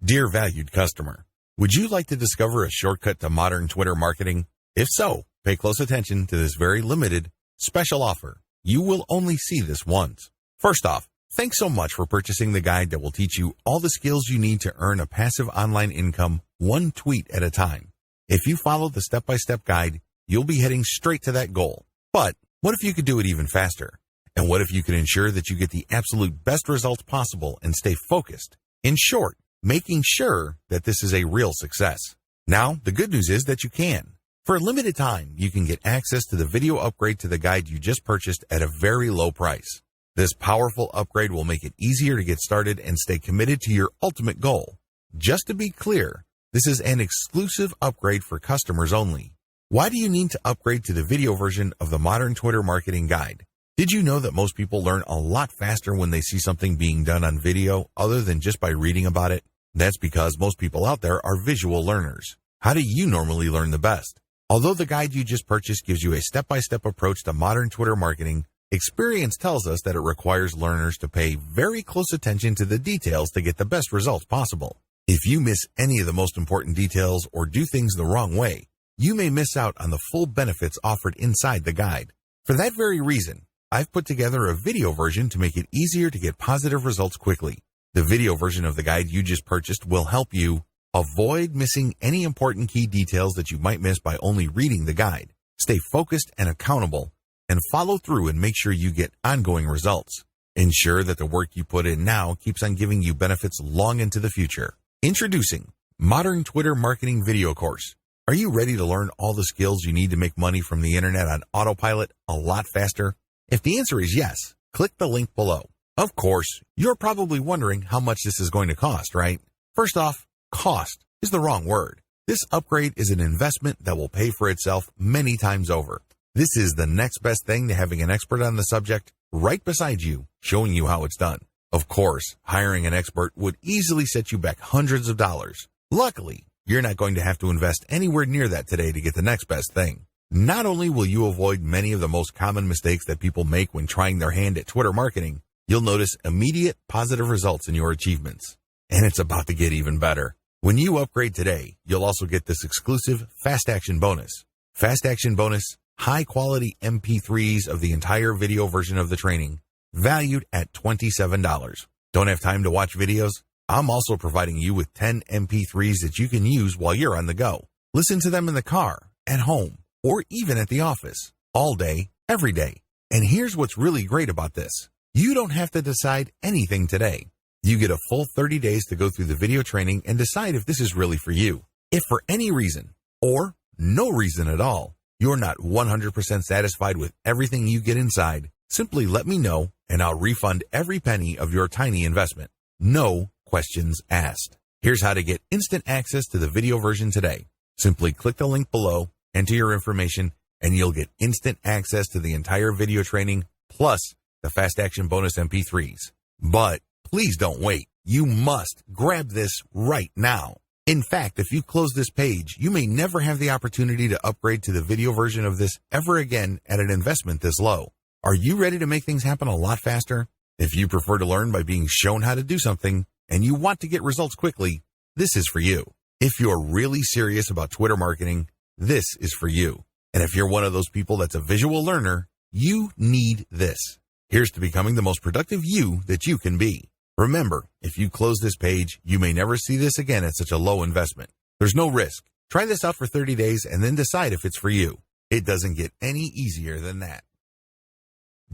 Dear valued customer, would you like to discover a shortcut to modern Twitter marketing? If so, pay close attention to this very limited, special offer. You will only see this once. First off, thanks so much for purchasing the guide that will teach you all the skills you need to earn a passive online income one tweet at a time. If you follow the step-by-step guide, you'll be heading straight to that goal. But what if you could do it even faster? And what if you could ensure that you get the absolute best results possible and stay focused? In short, making sure that this is a real success. Now, the good news is that you can. For a limited time, you can get access to the video upgrade to the guide you just purchased at a very low price. This powerful upgrade will make it easier to get started and stay committed to your ultimate goal. Just to be clear, this is an exclusive upgrade for customers only. Why do you need to upgrade to the video version of the Modern Twitter Marketing Guide? Did you know that most people learn a lot faster when they see something being done on video other than just by reading about it? That's because most people out there are visual learners. How do you normally learn the best? Although the guide you just purchased gives you a step-by-step approach to modern Twitter marketing, experience tells us that it requires learners to pay very close attention to the details to get the best results possible. If you miss any of the most important details or do things the wrong way, you may miss out on the full benefits offered inside the guide. For that very reason, I've put together a video version to make it easier to get positive results quickly. The video version of the guide you just purchased will help you avoid missing any important key details that you might miss by only reading the guide. Stay focused and accountable, and follow through and make sure you get ongoing results. Ensure that the work you put in now keeps on giving you benefits long into the future. Introducing Modern Twitter Marketing Video Course. Are you ready to learn all the skills you need to make money from the internet on autopilot a lot faster? If the answer is yes, click the link below. Of course, you're probably wondering how much this is going to cost, right? First off, cost is the wrong word. This upgrade is an investment that will pay for itself many times over. This is the next best thing to having an expert on the subject right beside you, showing you how it's done. Of course, hiring an expert would easily set you back hundreds of dollars. Luckily, you're not going to have to invest anywhere near that today to get the next best thing. Not only will you avoid many of the most common mistakes that people make when trying their hand at Twitter marketing, you'll notice immediate positive results in your achievements. And it's about to get even better. When you upgrade today, you'll also get this exclusive Fast Action Bonus. Fast Action Bonus, high-quality MP3s of the entire video version of the training, valued at $27. Don't have time to watch videos? I'm also providing you with 10 MP3s that you can use while you're on the go. Listen to them in the car, at home, or even at the office, all day, every day. And here's what's really great about this. You don't have to decide anything today. You get a full 30 days to go through the video training and decide if this is really for you. If for any reason, or no reason at all, you're not 100% satisfied with everything you get inside, simply let me know and I'll refund every penny of your tiny investment. No questions asked. Here's how to get instant access to the video version today. Simply click the link below, enter your information, and you'll get instant access to the entire video training plus the Fast Action Bonus MP3s. But please don't wait. You must grab this right now. In fact, if you close this page, you may never have the opportunity to upgrade to the video version of this ever again at an investment this low. Are you ready to make things happen a lot faster? If you prefer to learn by being shown how to do something and you want to get results quickly, this is for you. If you're really serious about Twitter marketing, this is for you. And if you're one of those people that's a visual learner, you need this. Here's to becoming the most productive you that you can be. Remember, if you close this page, you may never see this again at such a low investment. There's no risk. Try this out for 30 days and then decide if it's for you. It doesn't get any easier than that.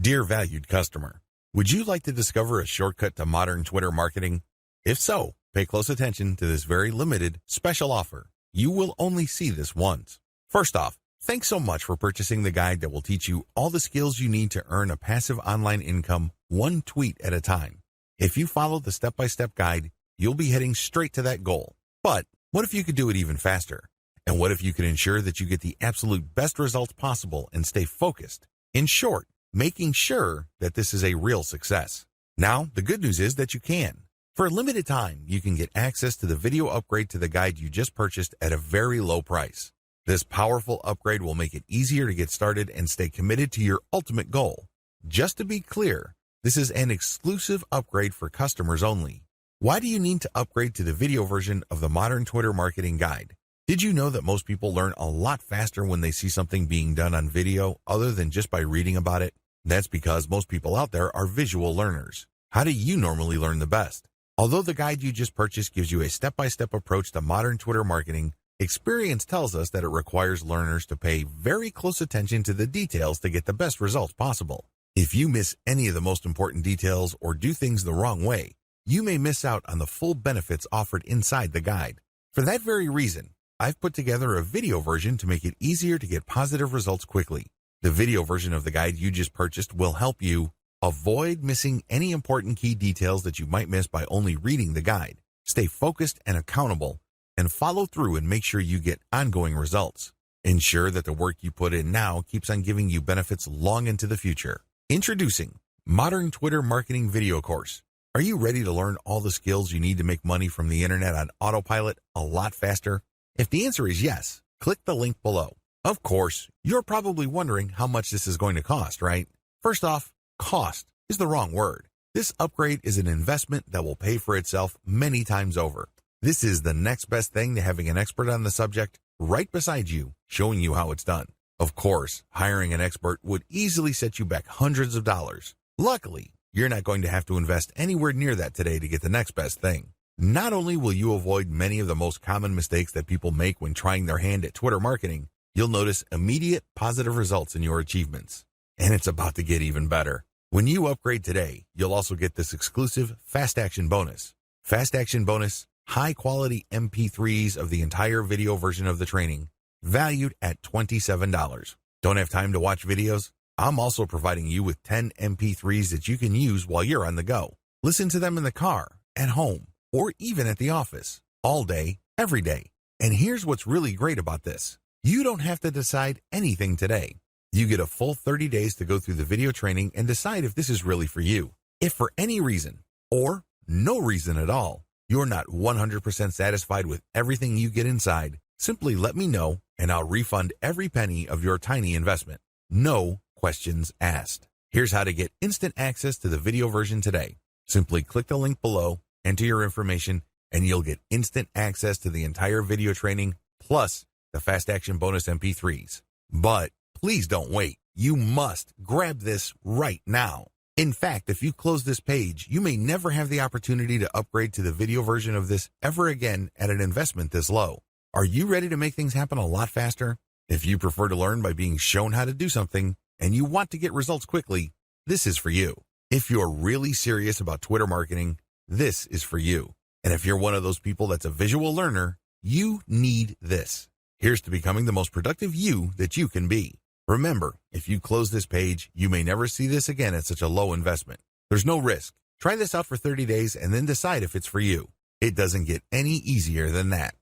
Dear valued customer, would you like to discover a shortcut to modern Twitter marketing? If so, pay close attention to this very limited, special offer. You will only see this once. First off, thanks so much for purchasing the guide that will teach you all the skills you need to earn a passive online income one tweet at a time. If you follow the step-by-step guide, you'll be heading straight to that goal. But what if you could do it even faster? And what if you could ensure that you get the absolute best results possible and stay focused? In short, making sure that this is a real success. Now, the good news is that you can. For a limited time, you can get access to the video upgrade to the guide you just purchased at a very low price. This powerful upgrade will make it easier to get started and stay committed to your ultimate goal. Just to be clear, this is an exclusive upgrade for customers only. Why do you need to upgrade to the video version of the Modern Twitter Marketing Guide? Did you know that most people learn a lot faster when they see something being done on video other than just by reading about it? That's because most people out there are visual learners. How do you normally learn the best? Although the guide you just purchased gives you a step-by-step approach to modern Twitter marketing, experience tells us that it requires learners to pay very close attention to the details to get the best results possible. If you miss any of the most important details or do things the wrong way, you may miss out on the full benefits offered inside the guide. For that very reason, I've put together a video version to make it easier to get positive results quickly. The video version of the guide you just purchased will help you avoid missing any important key details that you might miss by only reading the guide, stay focused and accountable, and follow through and make sure you get ongoing results. Ensure that the work you put in now keeps on giving you benefits long into the future. Introducing Modern Twitter Marketing Video Course. Are you ready to learn all the skills you need to make money from the internet on autopilot a lot faster? If the answer is yes, click the link below. Of course, you're probably wondering how much this is going to cost, right? First off, cost is the wrong word. This upgrade is an investment that will pay for itself many times over. This is the next best thing to having an expert on the subject right beside you, showing you how it's done. Of course, hiring an expert would easily set you back hundreds of dollars. Luckily, you're not going to have to invest anywhere near that today to get the next best thing. Not only will you avoid many of the most common mistakes that people make when trying their hand at Twitter marketing, you'll notice immediate positive results in your achievements. And it's about to get even better. When you upgrade today, you'll also get this exclusive Fast Action Bonus. Fast Action Bonus, high-quality MP3s of the entire video version of the training, valued at $27. Don't have time to watch videos? I'm also providing you with 10 MP3s that you can use while you're on the go. Listen to them in the car, at home, or even at the office, all day, every day. And here's what's really great about this. You don't have to decide anything today. You get a full 30 days to go through the video training and decide if this is really for you. If for any reason, or no reason at all, you're not 100% satisfied with everything you get inside, simply let me know and I'll refund every penny of your tiny investment. No questions asked. Here's how to get instant access to the video version today. Simply click the link below, enter your information, and you'll get instant access to the entire video training plus the Fast Action Bonus MP3s. But please don't wait. You must grab this right now. In fact, if you close this page, you may never have the opportunity to upgrade to the video version of this ever again at an investment this low. Are you ready to make things happen a lot faster? If you prefer to learn by being shown how to do something and you want to get results quickly, this is for you. If you're really serious about Twitter marketing, this is for you. And if you're one of those people that's a visual learner, you need this. Here's to becoming the most productive you that you can be. Remember, if you close this page, you may never see this again at such a low investment. There's no risk. Try this out for 30 days and then decide if it's for you. It doesn't get any easier than that.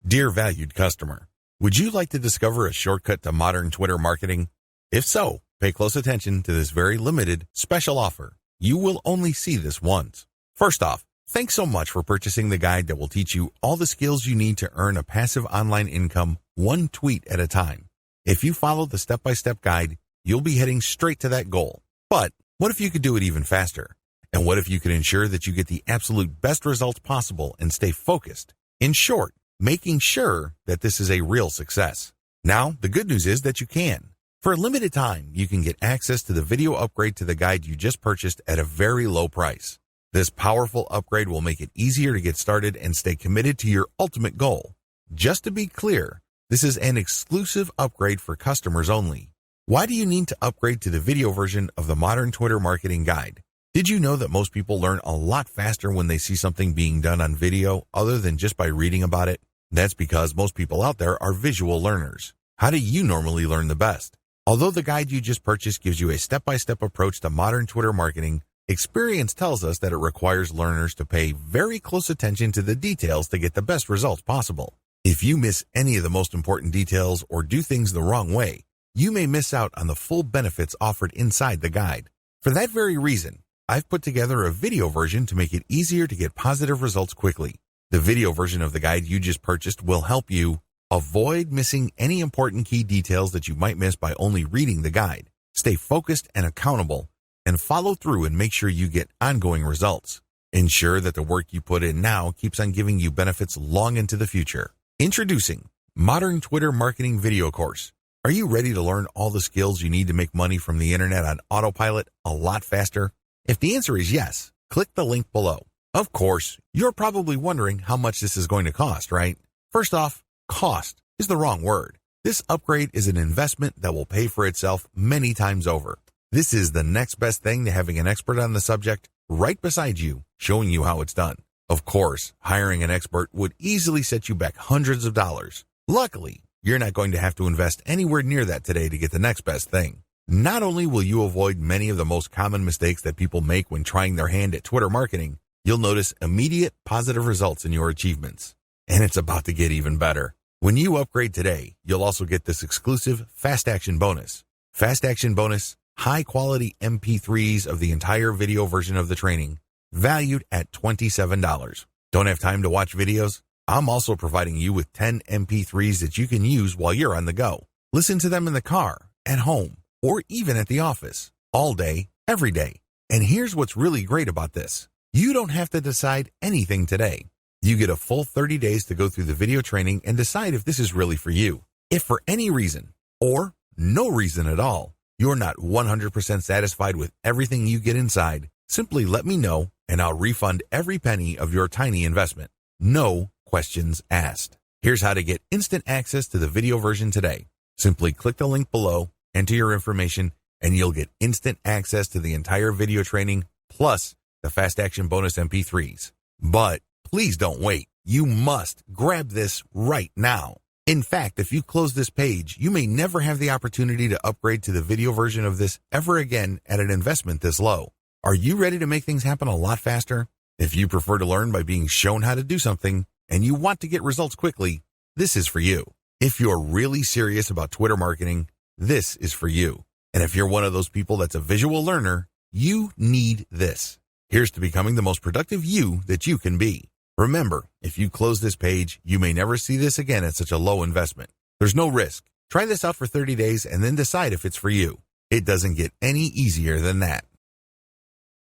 Dear valued customer, would you like to discover a shortcut to modern Twitter marketing? If so, pay close attention to this very limited special offer. You will only see this once. First off, thanks so much for purchasing the guide that will teach you all the skills you need to earn a passive online income one tweet at a time. If you follow the step-by-step guide, you'll be heading straight to that goal. But what if you could do it even faster? And what if you could ensure that you get the absolute best results possible and stay focused? In short, making sure that this is a real success. Now, the good news is that you can. For a limited time, you can get access to the video upgrade to the guide you just purchased at a very low price. This powerful upgrade will make it easier to get started and stay committed to your ultimate goal. Just to be clear, this is an exclusive upgrade for customers only. Why do you need to upgrade to the video version of the Modern Twitter Marketing Guide? Did you know that most people learn a lot faster when they see something being done on video other than just by reading about it? That's because most people out there are visual learners. How do you normally learn the best? Although the guide you just purchased gives you a step-by-step approach to modern Twitter marketing, experience tells us that it requires learners to pay very close attention to the details to get the best results possible. If you miss any of the most important details or do things the wrong way, you may miss out on the full benefits offered inside the guide. For that very reason, I've put together a video version to make it easier to get positive results quickly. The video version of the guide you just purchased will help you avoid missing any important key details that you might miss by only reading the guide, stay focused and accountable, and follow through and make sure you get ongoing results. Ensure that the work you put in now keeps on giving you benefits long into the future. Introducing Modern Twitter Marketing Video Course. Are you ready to learn all the skills you need to make money from the internet on autopilot a lot faster? If the answer is yes, click the link below. Of course, you're probably wondering how much this is going to cost, right? First off, cost is the wrong word. This upgrade is an investment that will pay for itself many times over. This is the next best thing to having an expert on the subject right beside you, showing you how it's done. Of course, hiring an expert would easily set you back hundreds of dollars. Luckily, you're not going to have to invest anywhere near that today to get the next best thing. Not only will you avoid many of the most common mistakes that people make when trying their hand at Twitter marketing, you'll notice immediate positive results in your achievements. And it's about to get even better. When you upgrade today, you'll also get this exclusive Fast Action bonus. Fast Action bonus, high-quality MP3s of the entire video version of the training, valued at $27. Don't have time to watch videos? I'm also providing you with 10 MP3s that you can use while you're on the go. Listen to them in the car, at home, or even at the office, all day, every day. And here's what's really great about this. You don't have to decide anything today. You get a full 30 days to go through the video training and decide if this is really for you. If for any reason, or no reason at all, you're not 100% satisfied with everything you get inside, simply let me know and I'll refund every penny of your tiny investment. No questions asked. Here's how to get instant access to the video version today. Simply click the link below, enter your information, and you'll get instant access to the entire video training plus the Fast Action bonus MP3s. But please don't wait. You must grab this right now. In fact, if you close this page, you may never have the opportunity to upgrade to the video version of this ever again at an investment this low. Are you ready to make things happen a lot faster? If you prefer to learn by being shown how to do something and you want to get results quickly, this is for you. If you're really serious about Twitter marketing, this is for you. And if you're one of those people that's a visual learner, you need this. Here's to becoming the most productive you that you can be. Remember, if you close this page, you may never see this again at such a low investment. There's no risk. Try this out for 30 days and then decide if it's for you. It doesn't get any easier than that.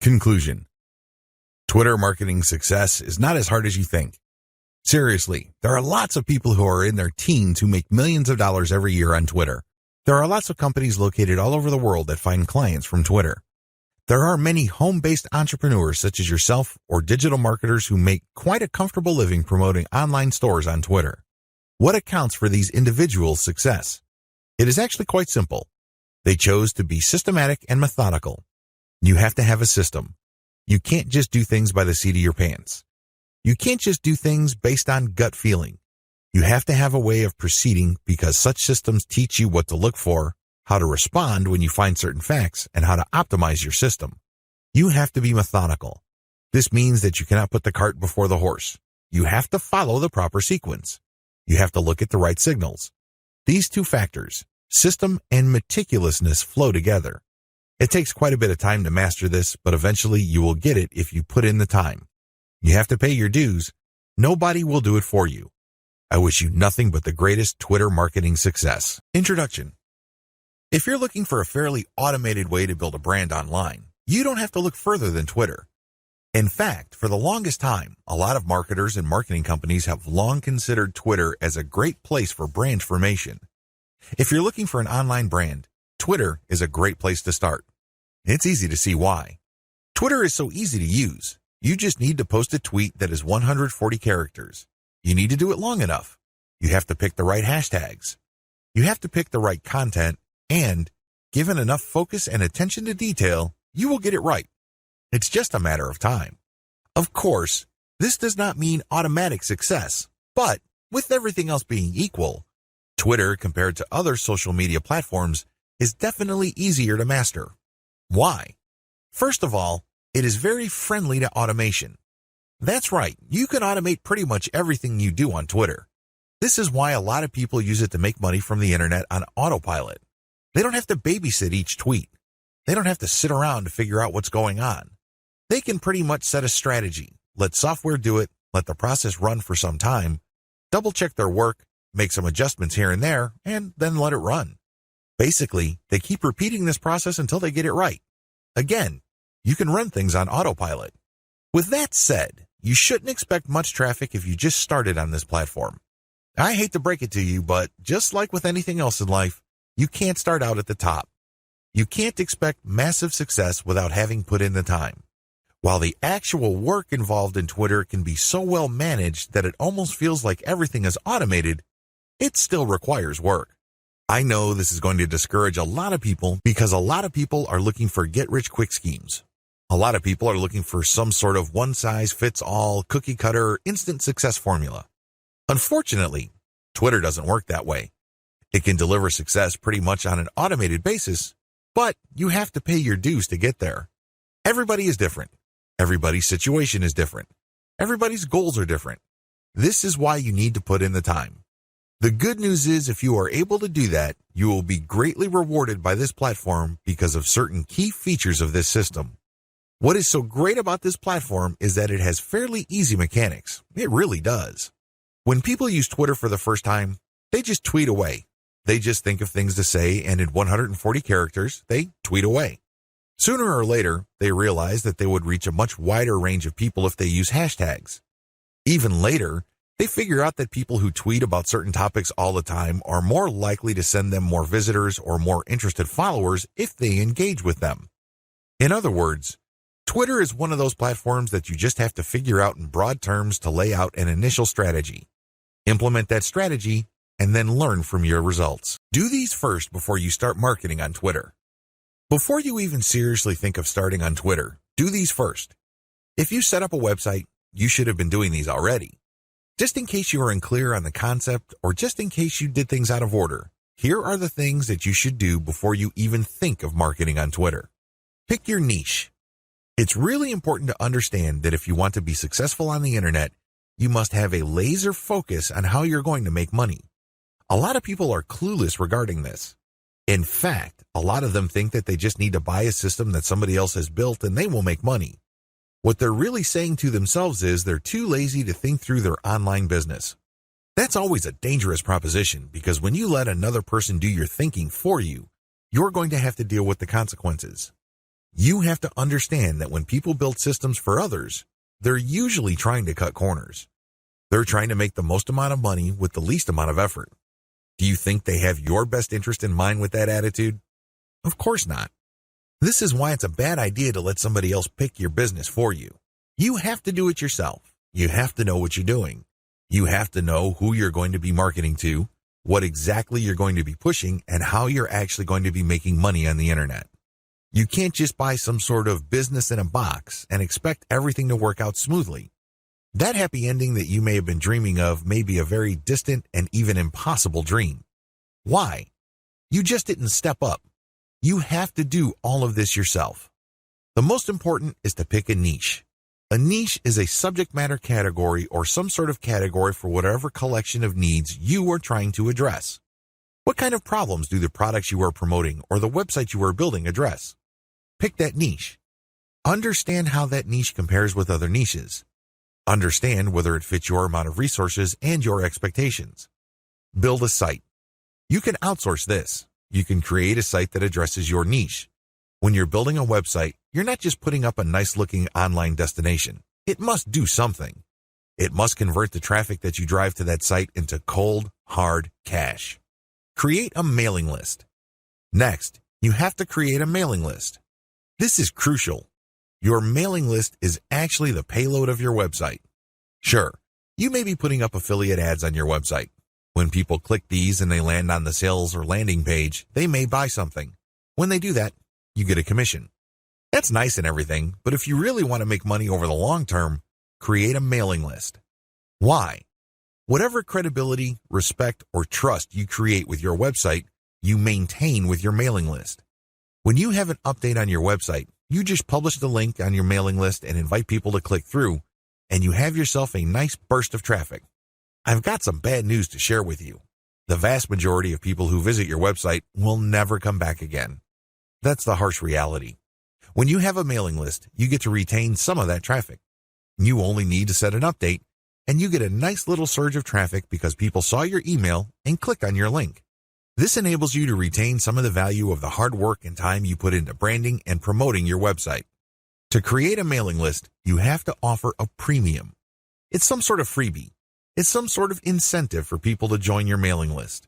Conclusion. Twitter marketing success is not as hard as you think. Seriously, there are lots of people who are in their teens who make millions of dollars every year on Twitter. There are lots of companies located all over the world that find clients from Twitter. There are many home-based entrepreneurs such as yourself or digital marketers who make quite a comfortable living promoting online stores on Twitter. What accounts for these individuals' success? It is actually quite simple. They chose to be systematic and methodical. You have to have a system. You can't just do things by the seat of your pants. You can't just do things based on gut feeling. You have to have a way of proceeding because such systems teach you what to look for, how to respond when you find certain facts, and how to optimize your system. You have to be methodical. This means that you cannot put the cart before the horse. You have to follow the proper sequence. You have to look at the right signals. These two factors, system and meticulousness, flow together. It takes quite a bit of time to master this, but eventually you will get it if you put in the time. You have to pay your dues. Nobody will do it for you. I wish you nothing but the greatest Twitter marketing success. Introduction. If you're looking for a fairly automated way to build a brand online, you don't have to look further than Twitter. In fact, for the longest time, a lot of marketers and marketing companies have long considered Twitter as a great place for brand formation. If you're looking for an online brand, Twitter is a great place to start. It's easy to see why. Twitter is so easy to use. You just need to post a tweet that is 140 characters. You need to do it long enough. You have to pick the right hashtags. You have to pick the right content, and given enough focus and attention to detail, you will get it right. It's just a matter of time. Of course, this does not mean automatic success, but with everything else being equal, Twitter, compared to other social media platforms, is definitely easier to master. Why? First of all, it is very friendly to automation. That's right, you can automate pretty much everything you do on Twitter. This is why a lot of people use it to make money from the internet on autopilot. They don't have to babysit each tweet. They don't have to sit around to figure out what's going on. They can pretty much set a strategy, let software do it, let the process run for some time, double-check their work, make some adjustments here and there, and then let it run. Basically, they keep repeating this process until they get it right. Again, you can run things on autopilot. With that said, you shouldn't expect much traffic if you just started on this platform. I hate to break it to you, but just like with anything else in life, you can't start out at the top. You can't expect massive success without having put in the time. While the actual work involved in Twitter can be so well managed that it almost feels like everything is automated, it still requires work. I know this is going to discourage a lot of people because a lot of people are looking for get-rich-quick schemes. A lot of people are looking for some sort of one-size-fits-all, cookie-cutter, instant success formula. Unfortunately, Twitter doesn't work that way. It can deliver success pretty much on an automated basis, but you have to pay your dues to get there. Everybody is different. Everybody's situation is different. Everybody's goals are different. This is why you need to put in the time. The good news is if you are able to do that, you will be greatly rewarded by this platform because of certain key features of this system. What is so great about this platform is that it has fairly easy mechanics. It really does. When people use Twitter for the first time, they just tweet away. They just think of things to say, and in 140 characters, they tweet away. Sooner or later, they realize that they would reach a much wider range of people if they use hashtags. Even later, they figure out that people who tweet about certain topics all the time are more likely to send them more visitors or more interested followers if they engage with them. In other words, Twitter is one of those platforms that you just have to figure out in broad terms to lay out an initial strategy. Implement that strategy, and then learn from your results. Do these first before you start marketing on Twitter. Before you even seriously think of starting on Twitter, do these first. If you set up a website, you should have been doing these already. Just in case you are unclear on the concept or just in case you did things out of order, here are the things that you should do before you even think of marketing on Twitter. Pick your niche. It's really important to understand that if you want to be successful on the internet, you must have a laser focus on how you're going to make money. A lot of people are clueless regarding this. In fact, a lot of them think that they just need to buy a system that somebody else has built and they will make money. What they're really saying to themselves is they're too lazy to think through their online business. That's always a dangerous proposition because when you let another person do your thinking for you, you're going to have to deal with the consequences. You have to understand that when people build systems for others, they're usually trying to cut corners. They're trying to make the most amount of money with the least amount of effort. Do you think they have your best interest in mind with that attitude? Of course not. This is why it's a bad idea to let somebody else pick your business for you. You have to do it yourself. You have to know what you're doing. You have to know who you're going to be marketing to, what exactly you're going to be pushing, and how you're actually going to be making money on the internet. You can't just buy some sort of business in a box and expect everything to work out smoothly. That happy ending that you may have been dreaming of may be a very distant and even impossible dream. Why? You just didn't step up. You have to do all of this yourself. The most important is to pick a niche. A niche is a subject matter category or some sort of category for whatever collection of needs you are trying to address. What kind of problems do the products you are promoting or the website you are building address? Pick that niche. Understand how that niche compares with other niches. Understand whether it fits your amount of resources and your expectations. Build a site. You can outsource this. You can create a site that addresses your niche. When you're building a website, you're not just putting up a nice-looking online destination. It must do something. It must convert the traffic that you drive to that site into cold, hard cash. Create a mailing list. Next, you have to create a mailing list. This is crucial. Your mailing list is actually the payload of your website. Sure, you may be putting up affiliate ads on your website. When people click these and they land on the sales or landing page, they may buy something. When they do that, you get a commission. That's nice and everything, but if you really want to make money over the long term, create a mailing list. Why? Whatever credibility, respect, or trust you create with your website, you maintain with your mailing list. When you have an update on your website, you just publish the link on your mailing list and invite people to click through, and you have yourself a nice burst of traffic. I've got some bad news to share with you. The vast majority of people who visit your website will never come back again. That's the harsh reality. When you have a mailing list, you get to retain some of that traffic. You only need to set an update, and you get a nice little surge of traffic because people saw your email and click on your link. This enables you to retain some of the value of the hard work and time you put into branding and promoting your website. To create a mailing list, you have to offer a premium. It's some sort of freebie. It's some sort of incentive for people to join your mailing list.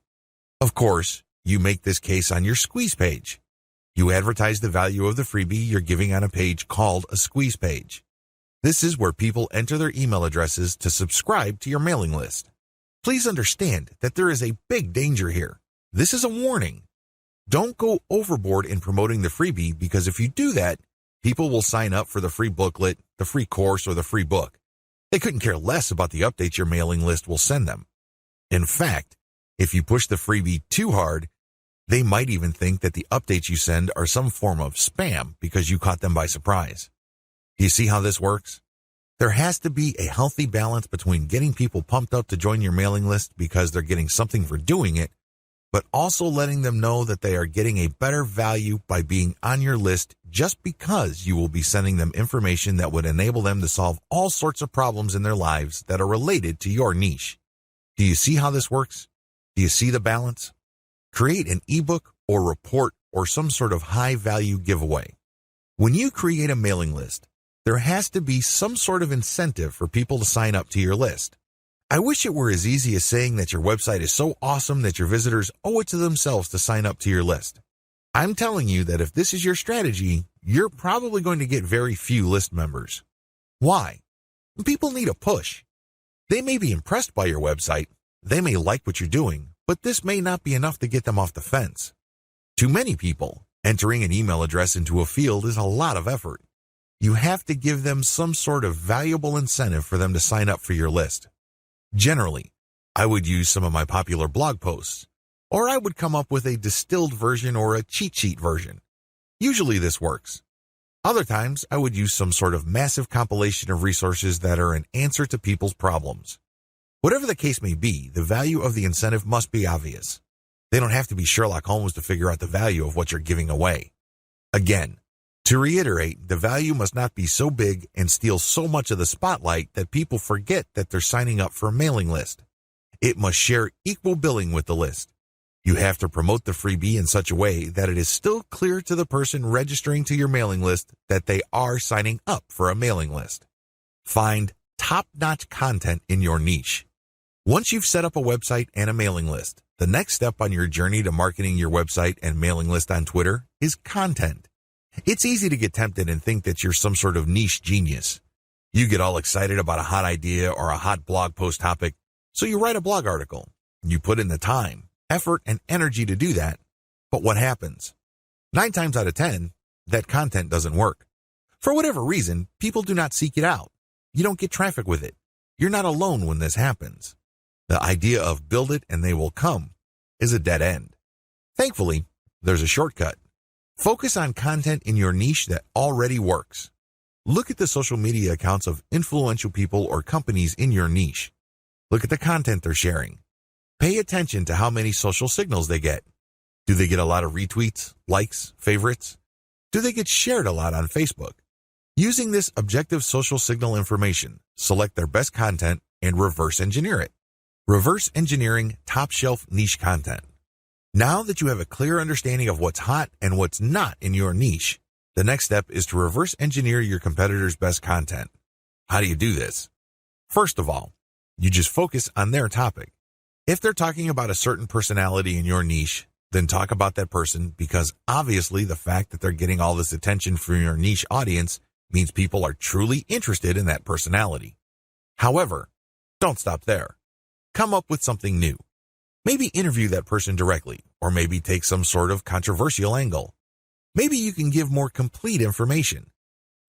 Of course, you make this case on your squeeze page. You advertise the value of the freebie you're giving on a page called a squeeze page. This is where people enter their email addresses to subscribe to your mailing list. Please understand that there is a big danger here. This is a warning. Don't go overboard in promoting the freebie, because if you do that, people will sign up for the free booklet, the free course, or the free book. They couldn't care less about the updates your mailing list will send them. In fact, if you push the freebie too hard, they might even think that the updates you send are some form of spam because you caught them by surprise. Do you see how this works? There has to be a healthy balance between getting people pumped up to join your mailing list because they're getting something for doing it, but also letting them know that they are getting a better value by being on your list just because you will be sending them information that would enable them to solve all sorts of problems in their lives that are related to your niche. Do you see how this works? Do you see the balance? Create an ebook or report or some sort of high-value giveaway. When you create a mailing list, there has to be some sort of incentive for people to sign up to your list. I wish it were as easy as saying that your website is so awesome that your visitors owe it to themselves to sign up to your list. I'm telling you that if this is your strategy, you're probably going to get very few list members. Why? People need a push. They may be impressed by your website, they may like what you're doing, but this may not be enough to get them off the fence. To many people, entering an email address into a field is a lot of effort. You have to give them some sort of valuable incentive for them to sign up for your list. Generally, I would use some of my popular blog posts, or I would come up with a distilled version or a cheat sheet version. Usually this works. Other times, I would use some sort of massive compilation of resources that are an answer to people's problems. Whatever the case may be, the value of the incentive must be obvious. They don't have to be Sherlock Holmes to figure out the value of what you're giving away. Again, to reiterate, the value must not be so big and steal so much of the spotlight that people forget that they're signing up for a mailing list. It must share equal billing with the list. You have to promote the freebie in such a way that it is still clear to the person registering to your mailing list that they are signing up for a mailing list. Find top-notch content in your niche. Once you've set up a website and a mailing list, the next step on your journey to marketing your website and mailing list on Twitter is content. It's easy to get tempted and think that you're some sort of niche genius. You get all excited about a hot idea or a hot blog post topic, so you write a blog article. You put in the time, effort, and energy to do that, but what happens? 9 times out of 10, that content doesn't work. For whatever reason, people do not seek it out. You don't get traffic with it. You're not alone when this happens. The idea of build it and they will come is a dead end. Thankfully, there's a shortcut. Focus on content in your niche that already works. Look at the social media accounts of influential people or companies in your niche. Look at the content they're sharing. Pay attention to how many social signals they get. Do they get a lot of retweets, likes, favorites? Do they get shared a lot on Facebook? Using this objective social signal information, select their best content and reverse engineer it. Reverse engineering top-shelf niche content. Now that you have a clear understanding of what's hot and what's not in your niche, the next step is to reverse engineer your competitors' best content. How do you do this? First of all, you just focus on their topic. If they're talking about a certain personality in your niche, then talk about that person, because obviously the fact that they're getting all this attention from your niche audience means people are truly interested in that personality. However, don't stop there. Come up with something new. Maybe interview that person directly, or maybe take some sort of controversial angle. Maybe you can give more complete information.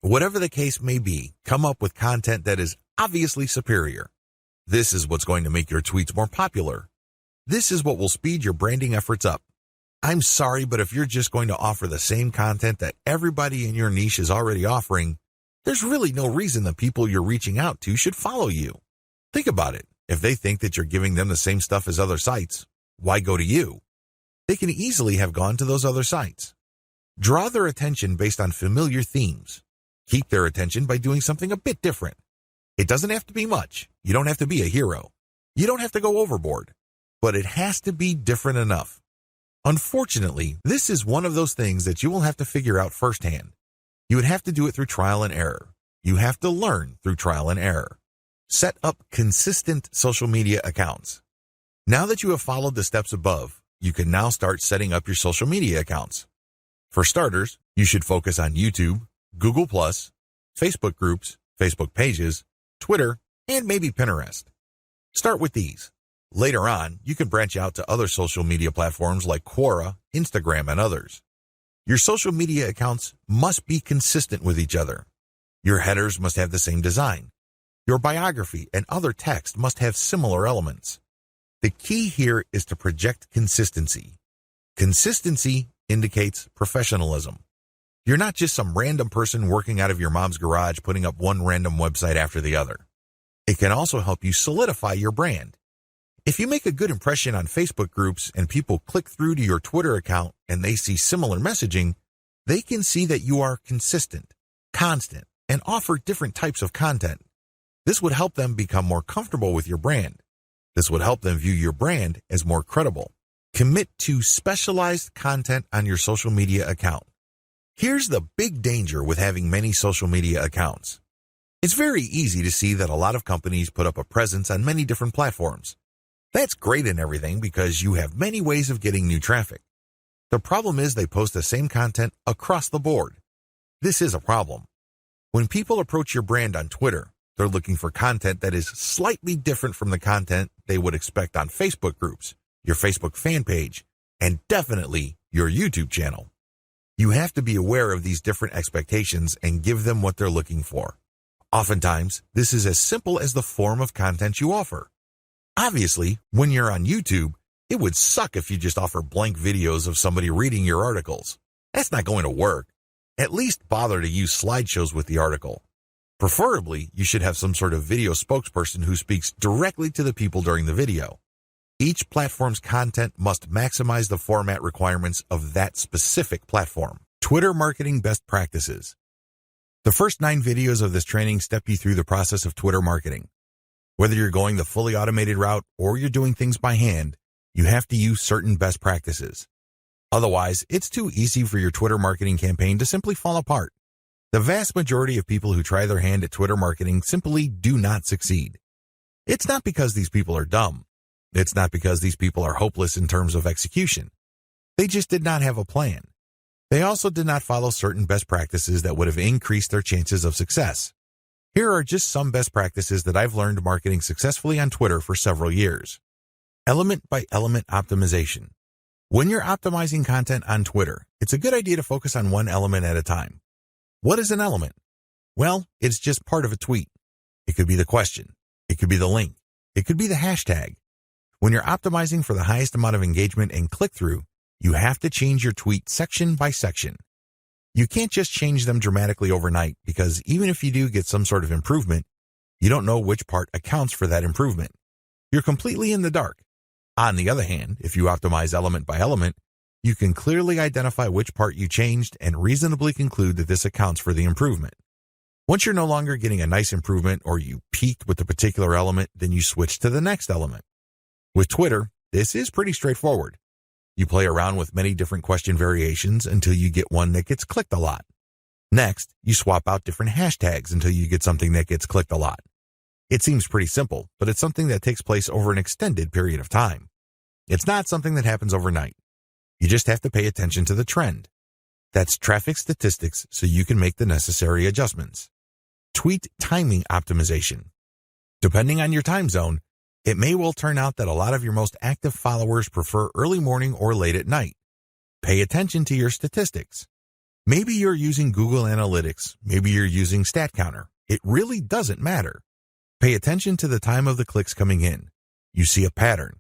Whatever the case may be, come up with content that is obviously superior. This is what's going to make your tweets more popular. This is what will speed your branding efforts up. I'm sorry, but if you're just going to offer the same content that everybody in your niche is already offering, there's really no reason the people you're reaching out to should follow you. Think about it. If they think that you're giving them the same stuff as other sites, why go to you? They can easily have gone to those other sites. Draw their attention based on familiar themes. Keep their attention by doing something a bit different. It doesn't have to be much. You don't have to be a hero. You don't have to go overboard. But it has to be different enough. Unfortunately, this is one of those things that you will have to figure out firsthand. You would have to do it through trial and error. You have to learn through trial and error. Set up consistent social media accounts. Now that you have followed the steps above, you can now start setting up your social media accounts. For starters, you should focus on YouTube, Google+, Facebook groups, Facebook pages, Twitter, and maybe Pinterest. Start with these. Later on, you can branch out to other social media platforms like Quora, Instagram, and others. Your social media accounts must be consistent with each other. Your headers must have the same design. Your biography and other text must have similar elements. The key here is to project consistency. Consistency indicates professionalism. You're not just some random person working out of your mom's garage putting up one random website after the other. It can also help you solidify your brand. If you make a good impression on Facebook groups and people click through to your Twitter account and they see similar messaging, they can see that you are consistent, constant, and offer different types of content. This would help them become more comfortable with your brand. This would help them view your brand as more credible. Commit to specialized content on your social media account. Here's the big danger with having many social media accounts. It's very easy to see that a lot of companies put up a presence on many different platforms. That's great and everything because you have many ways of getting new traffic. The problem is they post the same content across the board. This is a problem. When people approach your brand on Twitter, they're looking for content that is slightly different from the content they would expect on Facebook groups, your Facebook fan page, and definitely your YouTube channel. You have to be aware of these different expectations and give them what they're looking for. Oftentimes, this is as simple as the form of content you offer. Obviously, when you're on YouTube, it would suck if you just offer blank videos of somebody reading your articles. That's not going to work. At least bother to use slideshows with the article. Preferably, you should have some sort of video spokesperson who speaks directly to the people during the video. Each platform's content must maximize the format requirements of that specific platform. Twitter marketing best practices. The first 9 videos of this training step you through the process of Twitter marketing. Whether you're going the fully automated route or you're doing things by hand, you have to use certain best practices. Otherwise, it's too easy for your Twitter marketing campaign to simply fall apart. The vast majority of people who try their hand at Twitter marketing simply do not succeed. It's not because these people are dumb. It's not because these people are hopeless in terms of execution. They just did not have a plan. They also did not follow certain best practices that would have increased their chances of success. Here are just some best practices that I've learned marketing successfully on Twitter for several years. Element by element optimization. When you're optimizing content on Twitter, it's a good idea to focus on one element at a time. What is an element? Well, it's just part of a tweet. It could be the question. It could be the link. It could be the hashtag. When you're optimizing for the highest amount of engagement and click-through, you have to change your tweet section by section. You can't just change them dramatically overnight because even if you do get some sort of improvement, you don't know which part accounts for that improvement. You're completely in the dark. On the other hand, if you optimize element by element, you can clearly identify which part you changed and reasonably conclude that this accounts for the improvement. Once you're no longer getting a nice improvement or you peaked with a particular element, then you switch to the next element. With Twitter, this is pretty straightforward. You play around with many different question variations until you get one that gets clicked a lot. Next, you swap out different hashtags until you get something that gets clicked a lot. It seems pretty simple, but it's something that takes place over an extended period of time. It's not something that happens overnight. You just have to pay attention to the trend. That's traffic statistics so you can make the necessary adjustments. Tweet timing optimization. Depending on your time zone, it may well turn out that a lot of your most active followers prefer early morning or late at night. Pay attention to your statistics. Maybe you're using Google Analytics. Maybe you're using StatCounter. It really doesn't matter. Pay attention to the time of the clicks coming in. You see a pattern.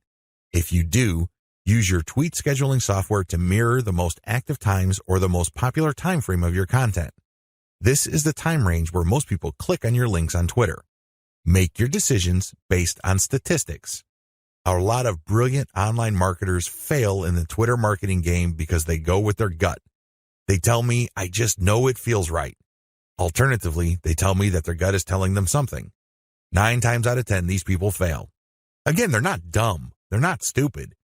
If you do, use your tweet scheduling software to mirror the most active times or the most popular time frame of your content. This is the time range where most people click on your links on Twitter. Make your decisions based on statistics. A lot of brilliant online marketers fail in the Twitter marketing game because they go with their gut. They tell me, I just know it feels right. Alternatively, they tell me that their gut is telling them something. 9 times out of 10, these people fail. Again, they're not dumb. They're not stupid.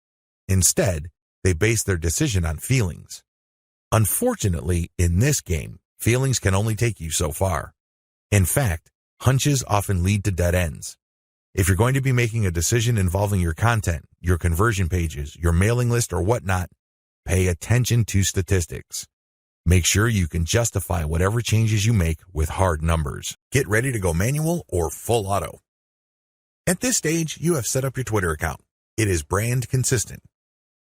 Instead, they base their decision on feelings. Unfortunately, in this game, Feelings can only take you so far. In fact, hunches often lead to dead ends. If you're going to be making a decision involving your content, your conversion pages, your mailing list, or whatnot, pay attention to statistics. Make sure you can justify whatever changes you make with hard numbers. Get ready to go manual or full auto. At this stage, you have set up your Twitter account. It is brand consistent.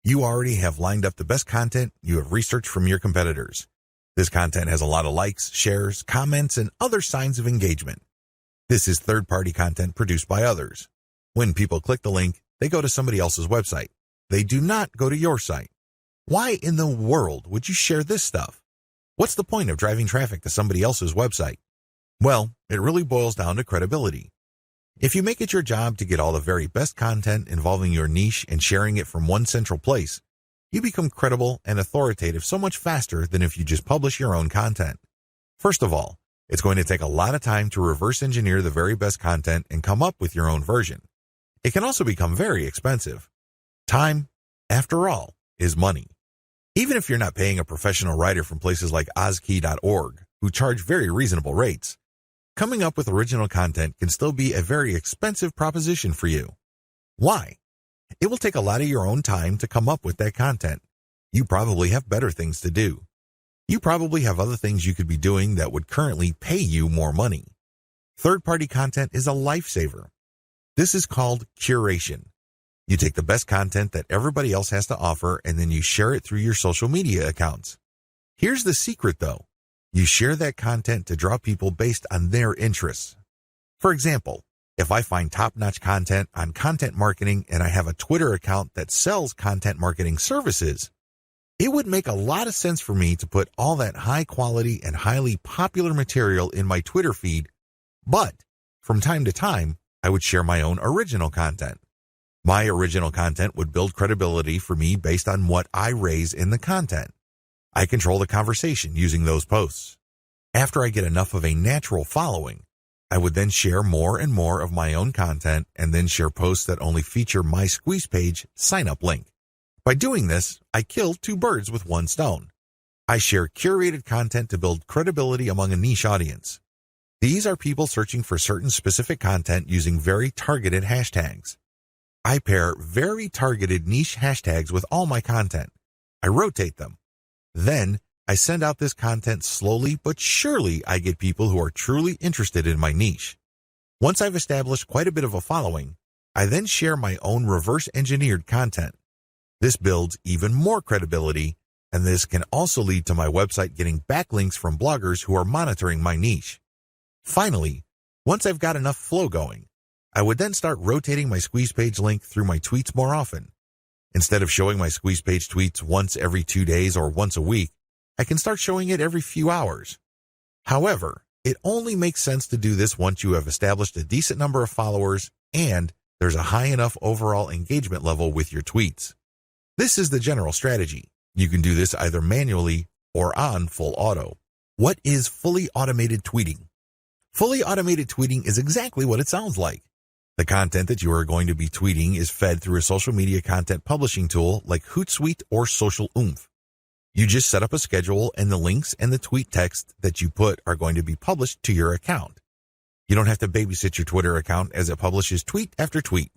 You already have lined up the best content you have researched from your competitors. This content has a lot of likes, shares, comments, and other signs of engagement. This is third-party content produced by others. When people click the link, they go to somebody else's website. They do not go to your site. Why in the world would you share this stuff? What's the point of driving traffic to somebody else's website? Well, it really boils down to credibility. If you make it your job to get all the very best content involving your niche and sharing it from one central place, you become credible and authoritative so much faster than if you just publish your own content. First of all, it's going to take a lot of time to reverse engineer the very best content and come up with your own version. It can also become very expensive. Time, after all, is money. Even if you're not paying a professional writer from places like Ozkey.org, who charge very reasonable rates, coming up with original content can still be a very expensive proposition for you. Why? It will take a lot of your own time to come up with that content. You probably have better things to do. You probably have other things you could be doing that would currently pay you more money. Third-party content is a lifesaver. This is called curation. You take the best content that everybody else has to offer and then you share it through your social media accounts. Here's the secret though. You share that content to draw people based on their interests. For example, if I find top-notch content on content marketing and I have a Twitter account that sells content marketing services, it would make a lot of sense for me to put all that high-quality and highly popular material in my Twitter feed, but from time to time, I would share my own original content. My original content would build credibility for me based on what I raise in the content. I control the conversation using those posts. After I get enough of a natural following, I would then share more and more of my own content and then share posts that only feature my squeeze page sign-up link. By doing this, I kill two birds with one stone. I share curated content to build credibility among a niche audience. These are people searching for certain specific content using very targeted hashtags. I pair very targeted niche hashtags with all my content. I rotate them. Then, I send out this content slowly but surely. I get people who are truly interested in my niche. Once I've established quite a bit of a following, I then share my own reverse-engineered content. This builds even more credibility, and this can also lead to my website getting backlinks from bloggers who are monitoring my niche. Finally, once I've got enough flow going, I would then start rotating my squeeze page link through my tweets more often. Instead of showing my squeeze page tweets once every 2 days or once a week, I can start showing it every few hours. However, it only makes sense to do this once you have established a decent number of followers and there's a high enough overall engagement level with your tweets. This is the general strategy. You can do this either manually or on full auto. What is fully automated tweeting? Fully automated tweeting is exactly what it sounds like. The content that you are going to be tweeting is fed through a social media content publishing tool like Hootsuite or Social Oomph. You just set up a schedule and the links and the tweet text that you put are going to be published to your account. You don't have to babysit your Twitter account as it publishes tweet after tweet.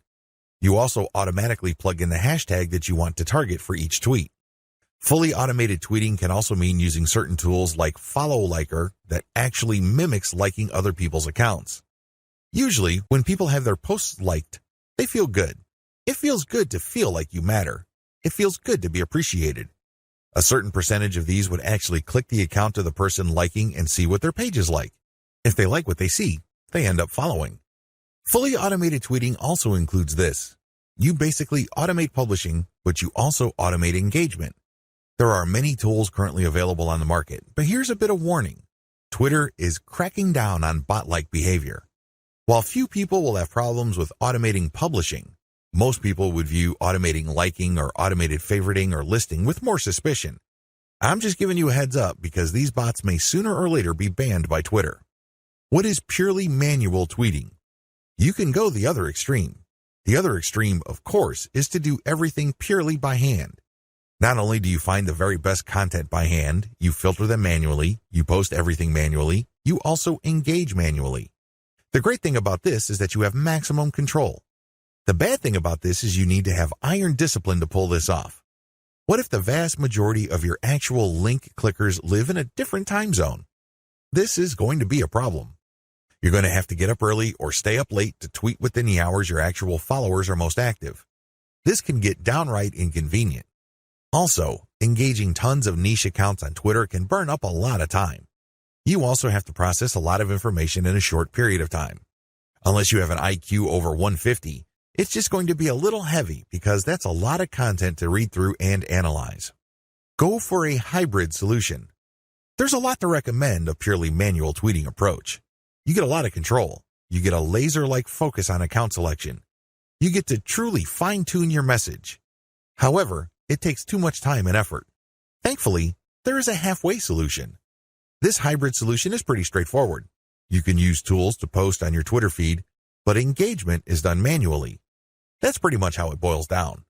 You also automatically plug in the hashtag that you want to target for each tweet. Fully automated tweeting can also mean using certain tools like Follow Liker that actually mimics liking other people's accounts. Usually, when people have their posts liked, they feel good. It feels good to feel like you matter. It feels good to be appreciated. A certain percentage of these would actually click the account of the person liking and see what their page is like. If they like what they see, they end up following. Fully automated tweeting also includes this. You basically automate publishing, but you also automate engagement. There are many tools currently available on the market, but here's a bit of warning. Twitter is cracking down on bot-like behavior. While few people will have problems with automating publishing, most people would view automating liking or automated favoriting or listing with more suspicion. I'm just giving you a heads up because these bots may sooner or later be banned by Twitter. What is purely manual tweeting? You can go the other extreme. The other extreme, of course, is to do everything purely by hand. Not only do you find the very best content by hand, you filter them manually, you post everything manually, you also engage manually. The great thing about this is that you have maximum control. The bad thing about this is you need to have iron discipline to pull this off. What if the vast majority of your actual link clickers live in a different time zone? This is going to be a problem. You're going to have to get up early or stay up late to tweet within the hours your actual followers are most active. This can get downright inconvenient. Also, engaging tons of niche accounts on Twitter can burn up a lot of time. You also have to process a lot of information in a short period of time. Unless you have an IQ over 150, it's just going to be a little heavy because that's a lot of content to read through and analyze. Go for a hybrid solution. There's a lot to recommend a purely manual tweeting approach. You get a lot of control. You get a laser-like focus on account selection. You get to truly fine-tune your message. However, it takes too much time and effort. Thankfully, there is a halfway solution. This hybrid solution is pretty straightforward. You can use tools to post on your Twitter feed, but engagement is done manually. That's pretty much how it boils down.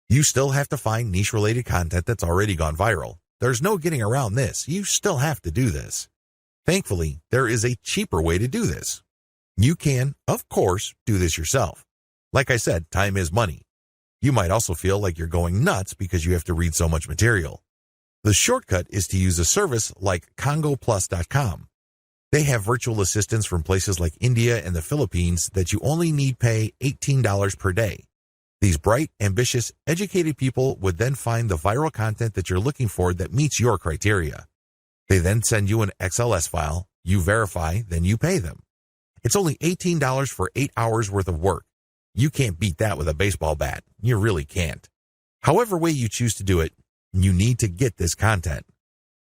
You still have to find niche-related content that's already gone viral. There's no getting around this. You still have to do this. Thankfully, there is a cheaper way to do this. You can, of course, do this yourself. Like I said, time is money. You might also feel like you're going nuts because you have to read so much material. The shortcut is to use a service like CongoPlus.com. They have virtual assistants from places like India and the Philippines that you only need pay $18 per day. These bright, ambitious, educated people would then find the viral content that you're looking for that meets your criteria. They then send you an XLS file, you verify, then you pay them. It's only $18 for 8 hours worth of work. You can't beat that with a baseball bat. You really can't. However way you choose to do it, you need to get this content.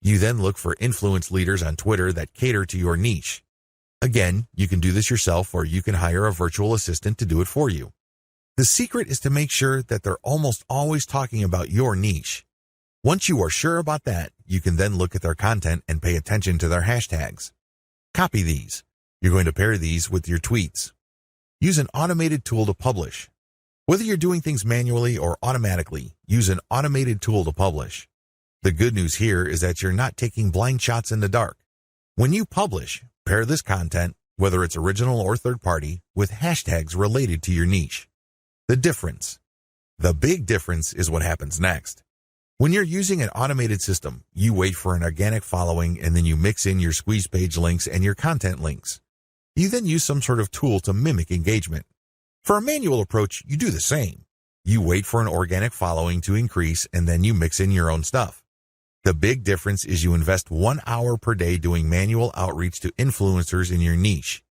You then look for influence leaders on Twitter that cater to your niche. Again, you can do this yourself or you can hire a virtual assistant to do it for you. The secret is to make sure that they're almost always talking about your niche. Once you are sure about that, you can then look at their content and pay attention to their hashtags. Copy these. You're going to pair these with your tweets. Use an automated tool to publish. Whether you're doing things manually or automatically, use an automated tool to publish. The good news here is that you're not taking blind shots in the dark. When you publish, pair this content, whether it's original or third-party, with hashtags related to your niche. The big difference is what happens next. When you're using an automated system, you wait for an organic following and then you mix in your squeeze page links and your content links. You then use some sort of tool to mimic engagement. For a manual approach, you do the same. You wait for an organic following to increase and then you mix in your own stuff. The big difference is you invest 1 hour per day doing manual outreach to influencers in your niche.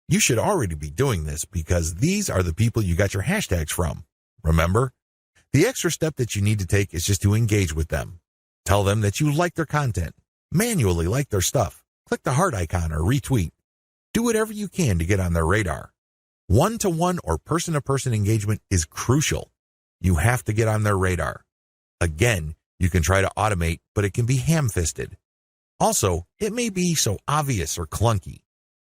You should already be doing this because these are the people you got your hashtags from. Remember? The extra step that you need to take is just to engage with them. Tell them that you like their content. Manually like their stuff. Click the heart icon or retweet. Do whatever you can to get on their radar. One-to-one or person-to-person engagement is crucial. You have to get on their radar. Again, you can try to automate, but it can be ham-fisted. Also, it may be so obvious or clunky.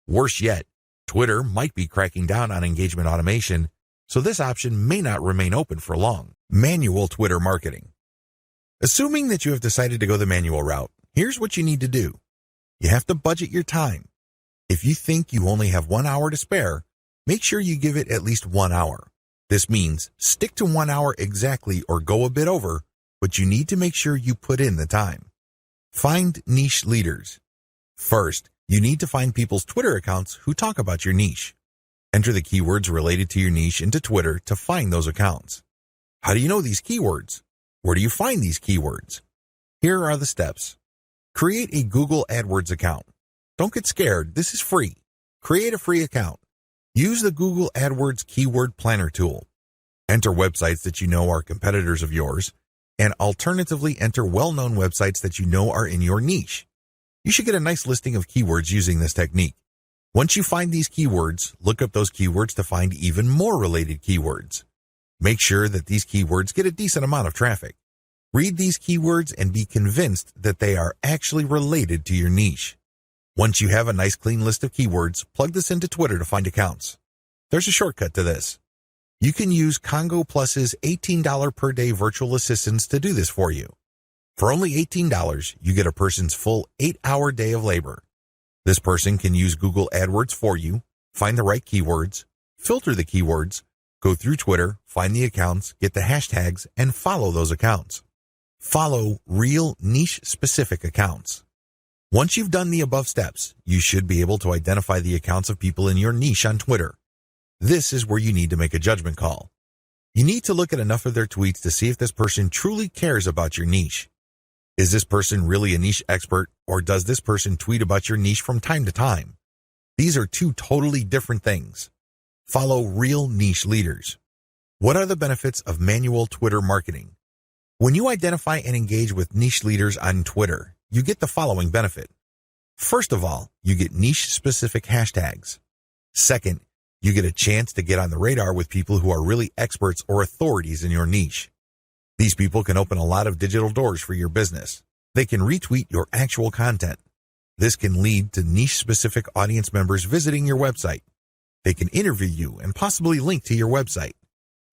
Worse yet, Twitter might be cracking down on engagement automation, so this option may not remain open for long. Manual Twitter marketing. Assuming that you have decided to go the manual route, here's what you need to do. You have to budget your time. If you think you only have 1 hour to spare, make sure you give it at least 1 hour. This means stick to 1 hour exactly or go a bit over, but you need to make sure you put in the time. Find niche leaders. First, you need to find people's Twitter accounts who talk about your niche. Enter the keywords related to your niche into Twitter to find those accounts. How do you know these keywords? Where do you find these keywords? Here are the steps. Create a Google AdWords account. Don't get scared, this is free. Create a free account. Use the Google AdWords Keyword Planner tool. Enter websites that you know are competitors of yours, and alternatively enter well-known websites that you know are in your niche. You should get a nice listing of keywords using this technique. Once you find these keywords, look up those keywords to find even more related keywords. Make sure that these keywords get a decent amount of traffic. Read these keywords and be convinced that they are actually related to your niche. Once you have a nice clean list of keywords, plug this into Twitter to find accounts. There's a shortcut to this. You can use Congo Plus's $18 per day virtual assistants to do this for you. For only $18, you get a person's full 8-hour day of labor. This person can use Google AdWords for you, find the right keywords, filter the keywords, go through Twitter, find the accounts, get the hashtags, and follow those accounts. Follow real niche-specific accounts. Once you've done the above steps, you should be able to identify the accounts of people in your niche on Twitter. This is where you need to make a judgment call. You need to look at enough of their tweets to see if this person truly cares about your niche. Is this person really a niche expert, or does this person tweet about your niche from time to time? These are two totally different things. Follow real niche leaders. What are the benefits of manual Twitter marketing? When you identify and engage with niche leaders on Twitter, you get the following benefit. First of all, you get niche-specific hashtags. Second, you get a chance to get on the radar with people who are really experts or authorities in your niche. These people can open a lot of digital doors for your business. They can retweet your actual content. This can lead to niche-specific audience members visiting your website. They can interview you and possibly link to your website.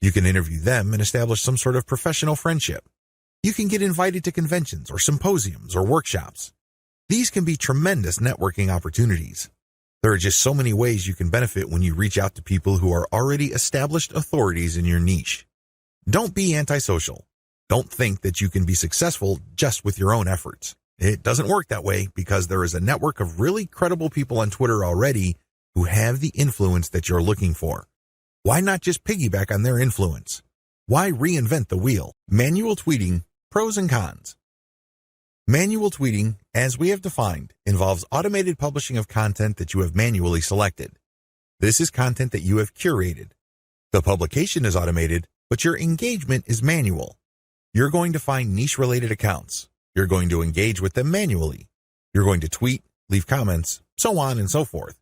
You can interview them and establish some sort of professional friendship. You can get invited to conventions or symposiums or workshops. These can be tremendous networking opportunities. There are just so many ways you can benefit when you reach out to people who are already established authorities in your niche. Don't be antisocial. Don't think that you can be successful just with your own efforts. It doesn't work that way because there is a network of really credible people on Twitter already who have the influence that you're looking for. Why not just piggyback on their influence? Why reinvent the wheel? Manual tweeting, pros and cons. Manual tweeting, as we have defined, involves automated publishing of content that you have manually selected. This is content that you have curated. The publication is automated, but your engagement is manual. You're going to find niche-related accounts. You're going to engage with them manually. You're going to tweet, leave comments, so on and so forth.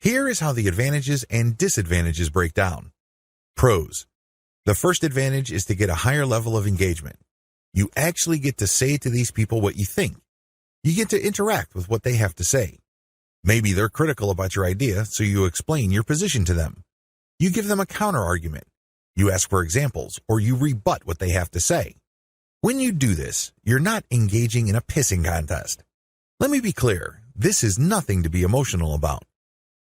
Here is how the advantages and disadvantages break down. Pros. The first advantage is to get a higher level of engagement. You actually get to say to these people what you think. You get to interact with what they have to say. Maybe they're critical about your idea, so you explain your position to them. You give them a counter-argument. You ask for examples, or you rebut what they have to say. When you do this, you're not engaging in a pissing contest. Let me be clear, this is nothing to be emotional about.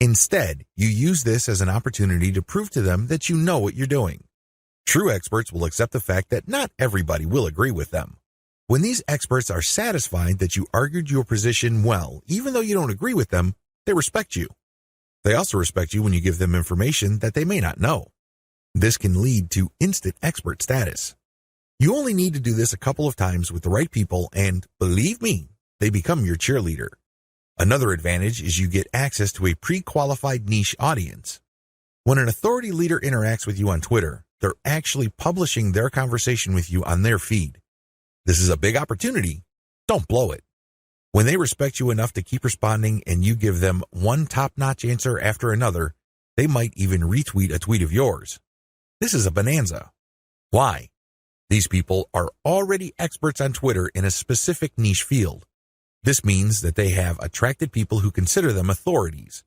Instead, you use this as an opportunity to prove to them that you know what you're doing. True experts will accept the fact that not everybody will agree with them. When these experts are satisfied that you argued your position well, even though you don't agree with them, they respect you. They also respect you when you give them information that they may not know. This can lead to instant expert status. You only need to do this a couple of times with the right people and, believe me, they become your cheerleader. Another advantage is you get access to a pre-qualified niche audience. When an authority leader interacts with you on Twitter, they're actually publishing their conversation with you on their feed. This is a big opportunity. Don't blow it. When they respect you enough to keep responding and you give them one top-notch answer after another, they might even retweet a tweet of yours. This is a bonanza. Why? These people are already experts on Twitter in a specific niche field. This means that they have attracted people who consider them authorities.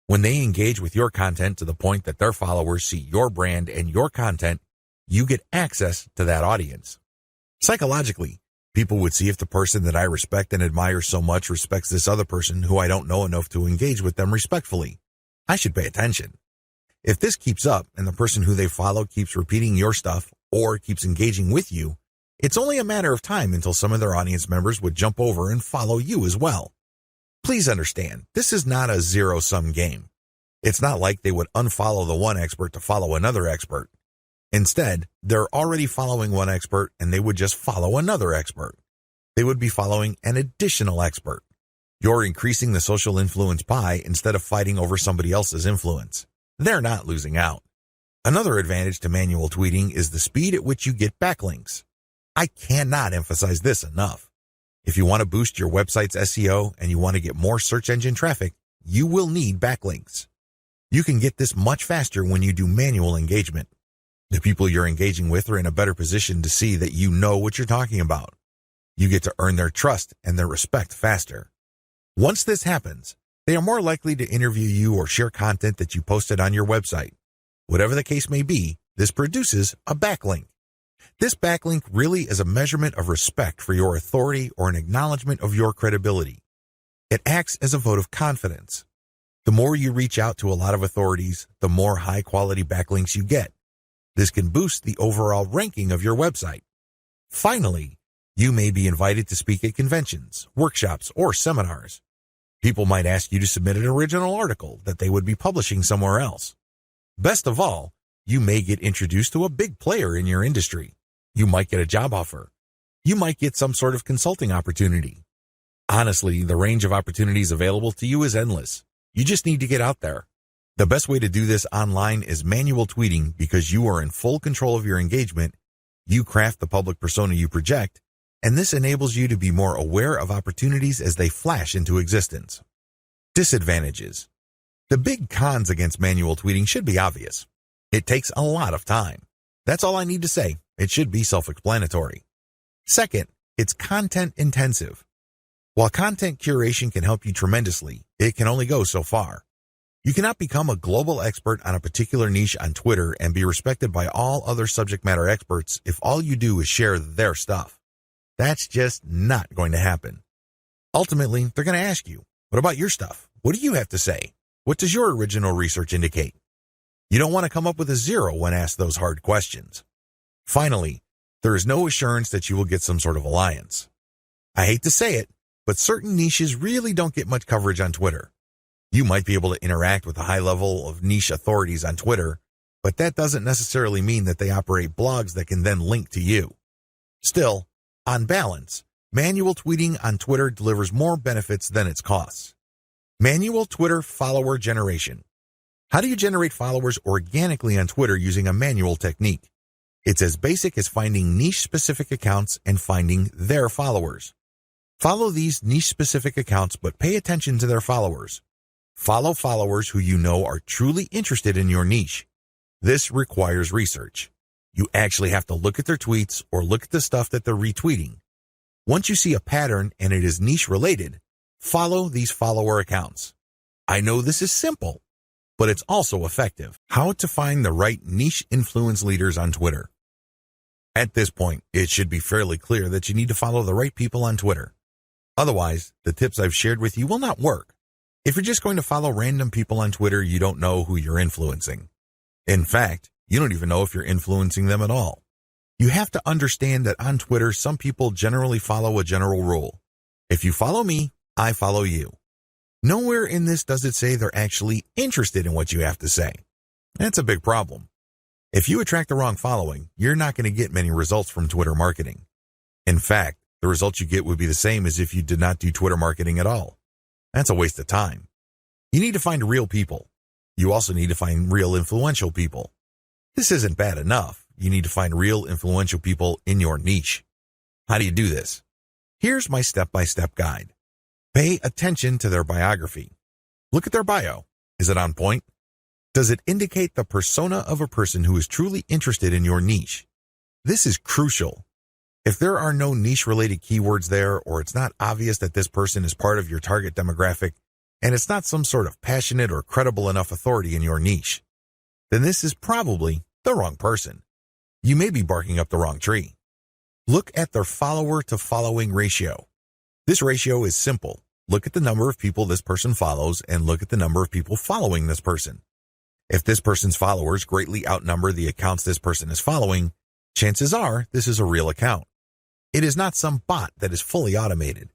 When they engage with your content to the point that their followers see your brand and your content, you get access to that audience. Psychologically, people would see if the person that I respect and admire so much respects this other person who I don't know enough to engage with them respectfully. I should pay attention. If this keeps up and the person who they follow keeps repeating your stuff or keeps engaging with you, it's only a matter of time until some of their audience members would jump over and follow you as well. Please understand, this is not a zero-sum game. It's not like they would unfollow the one expert to follow another expert. Instead, they're already following one expert and they would just follow another expert. They would be following an additional expert. You're increasing the social influence pie instead of fighting over somebody else's influence. They're not losing out. Another advantage to manual tweeting is the speed at which you get backlinks. I cannot emphasize this enough. If you want to boost your website's SEO and you want to get more search engine traffic, you will need backlinks. You can get this much faster when you do manual engagement. The people you're engaging with are in a better position to see that you know what you're talking about. You get to earn their trust and their respect faster. Once this happens, they are more likely to interview you or share content that you posted on your website. Whatever the case may be, this produces a backlink. This backlink really is a measurement of respect for your authority or an acknowledgement of your credibility. It acts as a vote of confidence. The more you reach out to a lot of authorities, the more high-quality backlinks you get. This can boost the overall ranking of your website. Finally, you may be invited to speak at conventions, workshops, or seminars. People might ask you to submit an original article that they would be publishing somewhere else. Best of all, you may get introduced to a big player in your industry. You might get a job offer. You might get some sort of consulting opportunity. Honestly, the range of opportunities available to you is endless. You just need to get out there. The best way to do this online is manual tweeting because you are in full control of your engagement. You craft the public persona you project, and this enables you to be more aware of opportunities as they flash into existence. Disadvantages. The big cons against manual tweeting should be obvious. It takes a lot of time. That's all I need to say. It should be self-explanatory. Second, it's content intensive. While content curation can help you tremendously, it can only go so far. You cannot become a global expert on a particular niche on Twitter and be respected by all other subject matter experts if all you do is share their stuff. That's just not going to happen. Ultimately, they're going to ask you, what about your stuff? What do you have to say? What does your original research indicate? You don't want to come up with a zero when asked those hard questions. Finally, there is no assurance that you will get some sort of alliance. I hate to say it, but certain niches really don't get much coverage on Twitter. You might be able to interact with a high level of niche authorities on Twitter, but that doesn't necessarily mean that they operate blogs that can then link to you. Still, on balance, manual tweeting on Twitter delivers more benefits than its costs. Manual Twitter follower generation. How do you generate followers organically on Twitter using a manual technique? It's as basic as finding niche-specific accounts and finding their followers. Follow these niche-specific accounts, but pay attention to their followers. Follow followers who you know are truly interested in your niche. This requires research. You actually have to look at their tweets or look at the stuff that they're retweeting. Once you see a pattern and it is niche-related, follow these follower accounts. I know this is simple, but it's also effective. How to find the right niche influence leaders on Twitter. At this point, it should be fairly clear that you need to follow the right people on Twitter. Otherwise, the tips I've shared with you will not work. If you're just going to follow random people on Twitter, you don't know who you're influencing. In fact, you don't even know if you're influencing them at all. You have to understand that on Twitter, some people generally follow a general rule. If you follow me, I follow you. Nowhere in this does it say they're actually interested in what you have to say. That's a big problem. If you attract the wrong following, you're not going to get many results from Twitter marketing. In fact, the results you get would be the same as if you did not do Twitter marketing at all. That's a waste of time. You need to find real people. You also need to find real influential people. This isn't bad enough. You need to find real influential people in your niche. How do you do this? Here's my step-by-step guide. Pay attention to their biography. Look at their bio. Is it on point? Does it indicate the persona of a person who is truly interested in your niche? This is crucial. If there are no niche-related keywords there, or it's not obvious that this person is part of your target demographic, and it's not some sort of passionate or credible enough authority in your niche, then this is probably the wrong person. You may be barking up the wrong tree. Look at their follower-to-following ratio. This ratio is simple. Look at the number of people this person follows and look at the number of people following this person. If this person's followers greatly outnumber the accounts this person is following, chances are this is a real account. It is not some bot that is fully automated.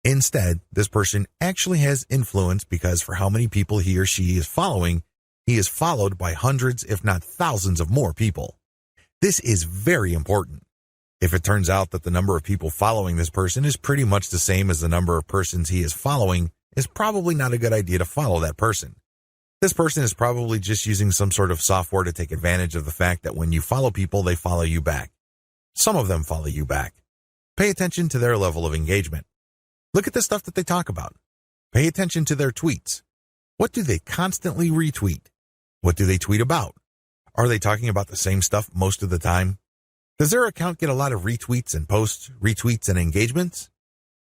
Instead, this person actually has influence because for how many people he or she is following, he is followed by hundreds, if not thousands of more people. This is very important. If it turns out that the number of people following this person is pretty much the same as the number of persons he is following, it's probably not a good idea to follow that person. This person is probably just using some sort of software to take advantage of the fact that when you follow people, they follow you back. Some of them follow you back. Pay attention to their level of engagement. Look at the stuff that they talk about. Pay attention to their tweets. What do they constantly retweet? What do they tweet about? Are they talking about the same stuff most of the time? Does their account get a lot of retweets and posts, retweets and engagements?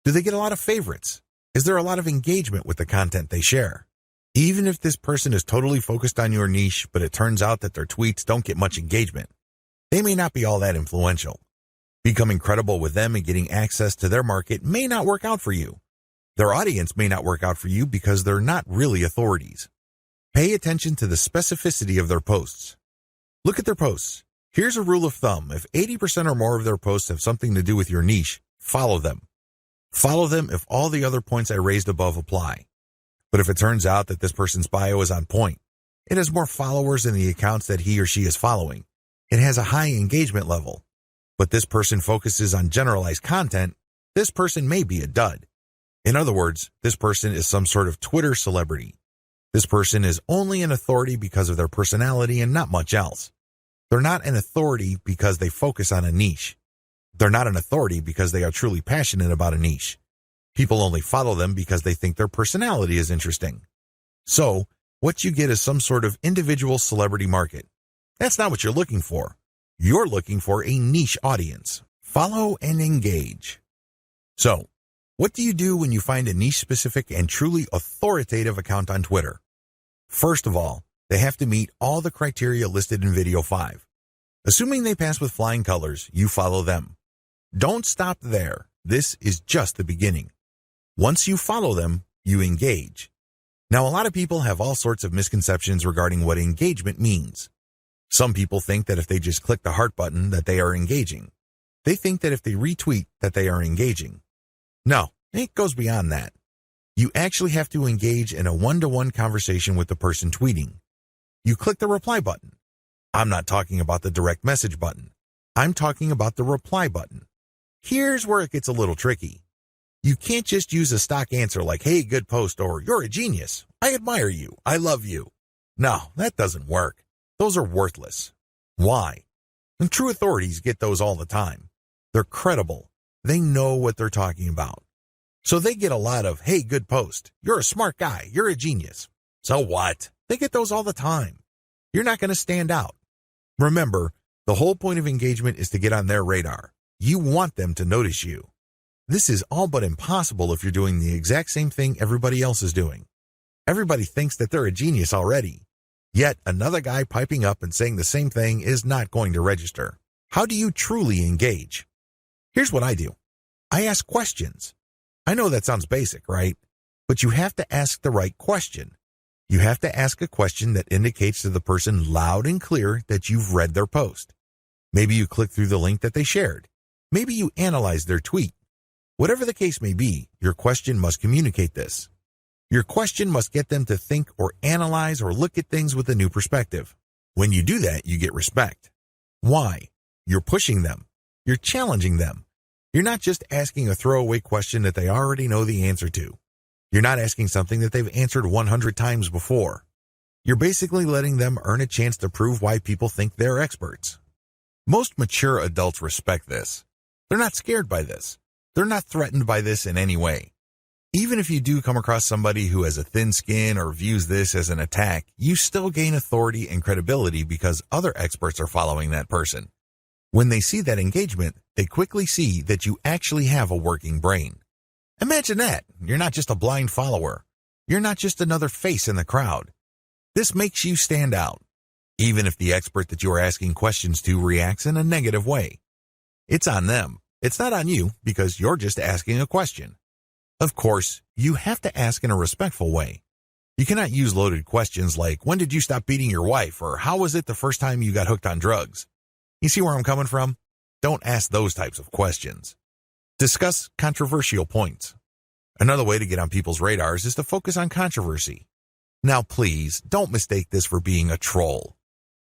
Do they get a lot of favorites? Is there a lot of engagement with the content they share? Even if this person is totally focused on your niche, but it turns out that their tweets don't get much engagement, they may not be all that influential. Becoming credible with them and getting access to their market may not work out for you. Their audience may not work out for you because they're not really authorities. Pay attention to the specificity of their posts. Look at their posts. Here's a rule of thumb. If 80% or more of their posts have something to do with your niche, follow them. Follow them if all the other points I raised above apply. But if it turns out that this person's bio is on point, it has more followers than the accounts that he or she is following, it has a high engagement level, but this person focuses on generalized content, this person may be a dud. In other words, this person is some sort of Twitter celebrity. This person is only an authority because of their personality and not much else. They're not an authority because they focus on a niche. They're not an authority because they are truly passionate about a niche. People only follow them because they think their personality is interesting. So, what you get is some sort of individual celebrity market. That's not what you're looking for. You're looking for a niche audience. Follow and engage. So, what do you do when you find a niche-specific and truly authoritative account on Twitter? First of all, they have to meet all the criteria listed in Video 5. Assuming they pass with flying colors, you follow them. Don't stop there. This is just the beginning. Once you follow them, you engage. Now, a lot of people have all sorts of misconceptions regarding what engagement means. Some people think that if they just click the heart button that they are engaging. They think that if they retweet that they are engaging. No, it goes beyond that. You actually have to engage in a one-to-one conversation with the person tweeting. You click the reply button. I'm not talking about the direct message button. I'm talking about the reply button. Here's where it gets a little tricky. You can't just use a stock answer like, hey, good post, or you're a genius. I admire you. I love you. No, that doesn't work. Those are worthless. Why? And true authorities get those all the time. They're credible. They know what they're talking about. So they get a lot of, hey, good post. You're a smart guy. You're a genius. So what? They get those all the time. You're not going to stand out. Remember, the whole point of engagement is to get on their radar. You want them to notice you. This is all but impossible if you're doing the exact same thing everybody else is doing. Everybody thinks that they're a genius already. Yet another guy piping up and saying the same thing is not going to register. How do you truly engage? Here's what I do. I ask questions. I know that sounds basic, right? But you have to ask the right question. You have to ask a question that indicates to the person loud and clear that you've read their post. Maybe you click through the link that they shared. Maybe you analyze their tweet. Whatever the case may be, your question must communicate this. Your question must get them to think or analyze or look at things with a new perspective. When you do that, you get respect. Why? You're pushing them. You're challenging them. You're not just asking a throwaway question that they already know the answer to. You're not asking something that they've answered 100 times before. You're basically letting them earn a chance to prove why people think they're experts. Most mature adults respect this. They're not scared by this. They're not threatened by this in any way. Even if you do come across somebody who has a thin skin or views this as an attack, you still gain authority and credibility because other experts are following that person. When they see that engagement, they quickly see that you actually have a working brain. Imagine that. You're not just a blind follower. You're not just another face in the crowd. This makes you stand out, even if the expert that you are asking questions to reacts in a negative way. It's on them. It's not on you because you're just asking a question. Of course, you have to ask in a respectful way. You cannot use loaded questions like, when did you stop beating your wife? Or how was it the first time you got hooked on drugs? You see where I'm coming from? Don't ask those types of questions. Discuss controversial points. Another way to get on people's radars is to focus on controversy. Now, please, don't mistake this for being a troll.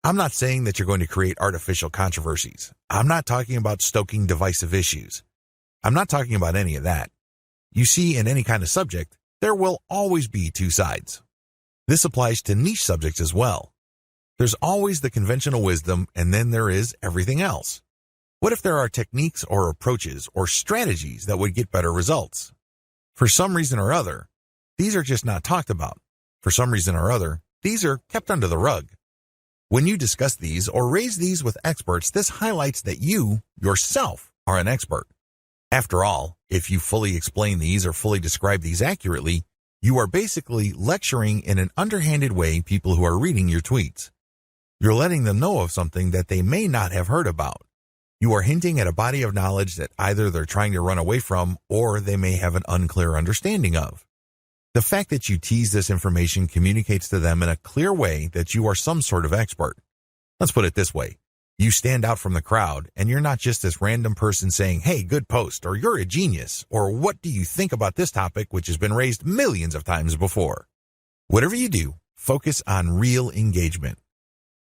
I'm not saying that you're going to create artificial controversies. I'm not talking about stoking divisive issues. I'm not talking about any of that. You see, in any kind of subject, there will always be two sides. This applies to niche subjects as well. There's always the conventional wisdom, and then there is everything else. What if there are techniques or approaches or strategies that would get better results? For some reason or other, these are just not talked about. For some reason or other, these are kept under the rug. When you discuss these or raise these with experts, this highlights that you, yourself, are an expert. After all, if you fully explain these or fully describe these accurately, You are basically lecturing in an underhanded way people who are reading your tweets. You're letting them know of something that they may not have heard about. You are hinting at a body of knowledge that either they're trying to run away from or they may have an unclear understanding of. The fact that you tease this information communicates to them in a clear way that you are some sort of expert. Let's put it this way. You stand out from the crowd, and you're not just this random person saying, hey, good post, or you're a genius, or what do you think about this topic which has been raised millions of times before? Whatever you do, focus on real engagement.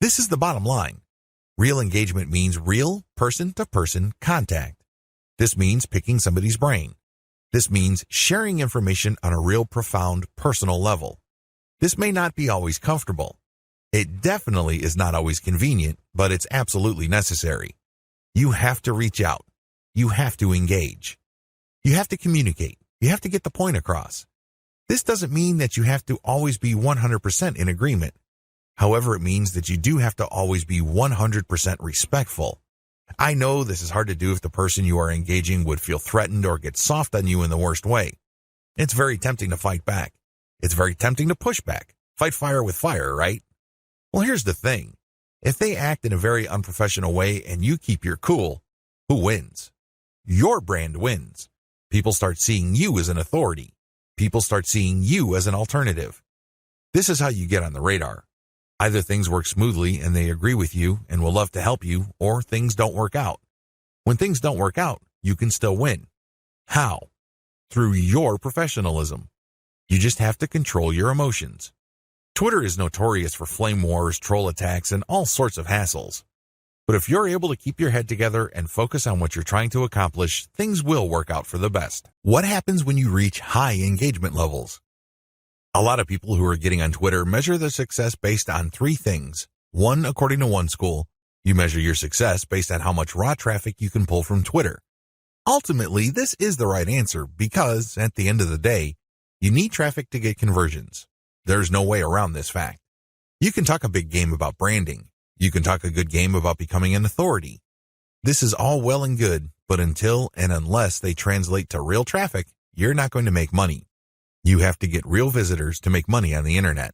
This is the bottom line. Real engagement means real person-to-person contact. This means picking somebody's brain. This means sharing information on a real profound personal level. This may not be always comfortable. It definitely is not always convenient, but it's absolutely necessary. You have to reach out. You have to engage. You have to communicate. You have to get the point across. This doesn't mean that you have to always be 100% in agreement. However, it means that you do have to always be 100% respectful. I know this is hard to do if the person you are engaging would feel threatened or get soft on you in the worst way. It's very tempting to fight back. It's very tempting to push back. Fight fire with fire, right? Well, here's the thing. If they act in a very unprofessional way and you keep your cool, who wins? Your brand wins. People start seeing you as an authority. People start seeing you as an alternative. This is how you get on the radar. Either things work smoothly and they agree with you and will love to help you, or things don't work out. When things don't work out, you can still win. How? Through your professionalism. You just have to control your emotions. Twitter is notorious for flame wars, troll attacks, and all sorts of hassles. But if you're able to keep your head together and focus on what you're trying to accomplish, things will work out for the best. What happens when you reach high engagement levels? A lot of people who are getting on Twitter measure their success based on three things. One, according to one school, you measure your success based on how much raw traffic you can pull from Twitter. Ultimately, this is the right answer because, at the end of the day, you need traffic to get conversions. There's no way around this fact. You can talk a big game about branding. You can talk a good game about becoming an authority. This is all well and good, but until and unless they translate to real traffic, you're not going to make money. You have to get real visitors to make money on the internet.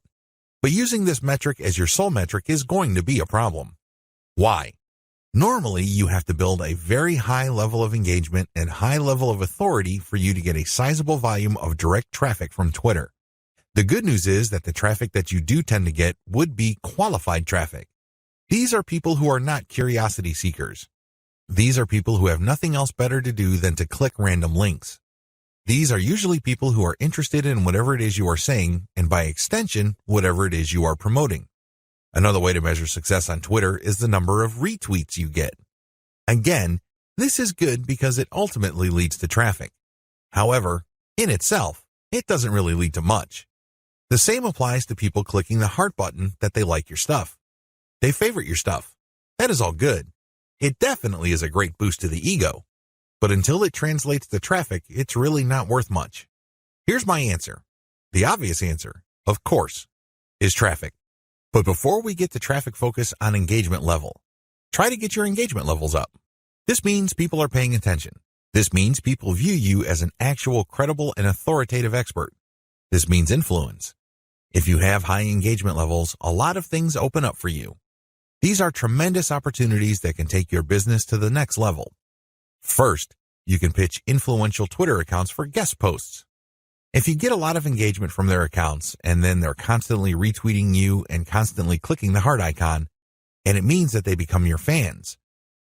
But using this metric as your sole metric is going to be a problem. Why? Normally, you have to build a very high level of engagement and high level of authority for you to get a sizable volume of direct traffic from Twitter. The good news is that the traffic that you do tend to get would be qualified traffic. These are people who are not curiosity seekers. These are people who have nothing else better to do than to click random links. These are usually people who are interested in whatever it is you are saying, and by extension, whatever it is you are promoting. Another way to measure success on Twitter is the number of retweets you get. Again, this is good because it ultimately leads to traffic. However, in itself, it doesn't really lead to much. The same applies to people clicking the heart button that they like your stuff. They favorite your stuff. That is all good. It definitely is a great boost to the ego. But until it translates to traffic, it's really not worth much. Here's my answer. The obvious answer, of course, is traffic. But before we get to traffic, focus on engagement level. Try to get your engagement levels up. This means people are paying attention. This means people view you as an actual credible and authoritative expert. This means influence. If you have high engagement levels, a lot of things open up for you. These are tremendous opportunities that can take your business to the next level. First, you can pitch influential Twitter accounts for guest posts. If you get a lot of engagement from their accounts and then they're constantly retweeting you and constantly clicking the heart icon, and it means that they become your fans,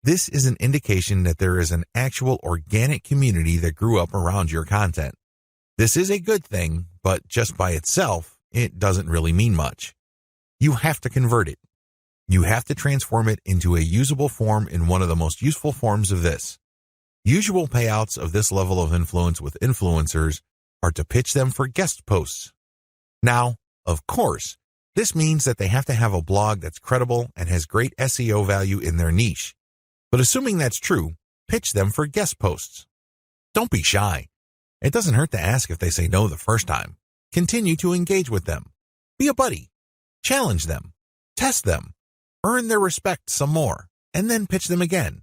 this is an indication that there is an actual organic community that grew up around your content. This is a good thing, but just by itself, it doesn't really mean much. You have to convert it. You have to transform it into a usable form in one of the most useful forms of this. Usual payouts of this level of influence with influencers are to pitch them for guest posts. Now, of course, this means that they have to have a blog that's credible and has great SEO value in their niche. But assuming that's true, pitch them for guest posts. Don't be shy. It doesn't hurt to ask if they say no the first time. Continue to engage with them. Be a buddy. Challenge them. Test them. Earn their respect some more, and then pitch them again.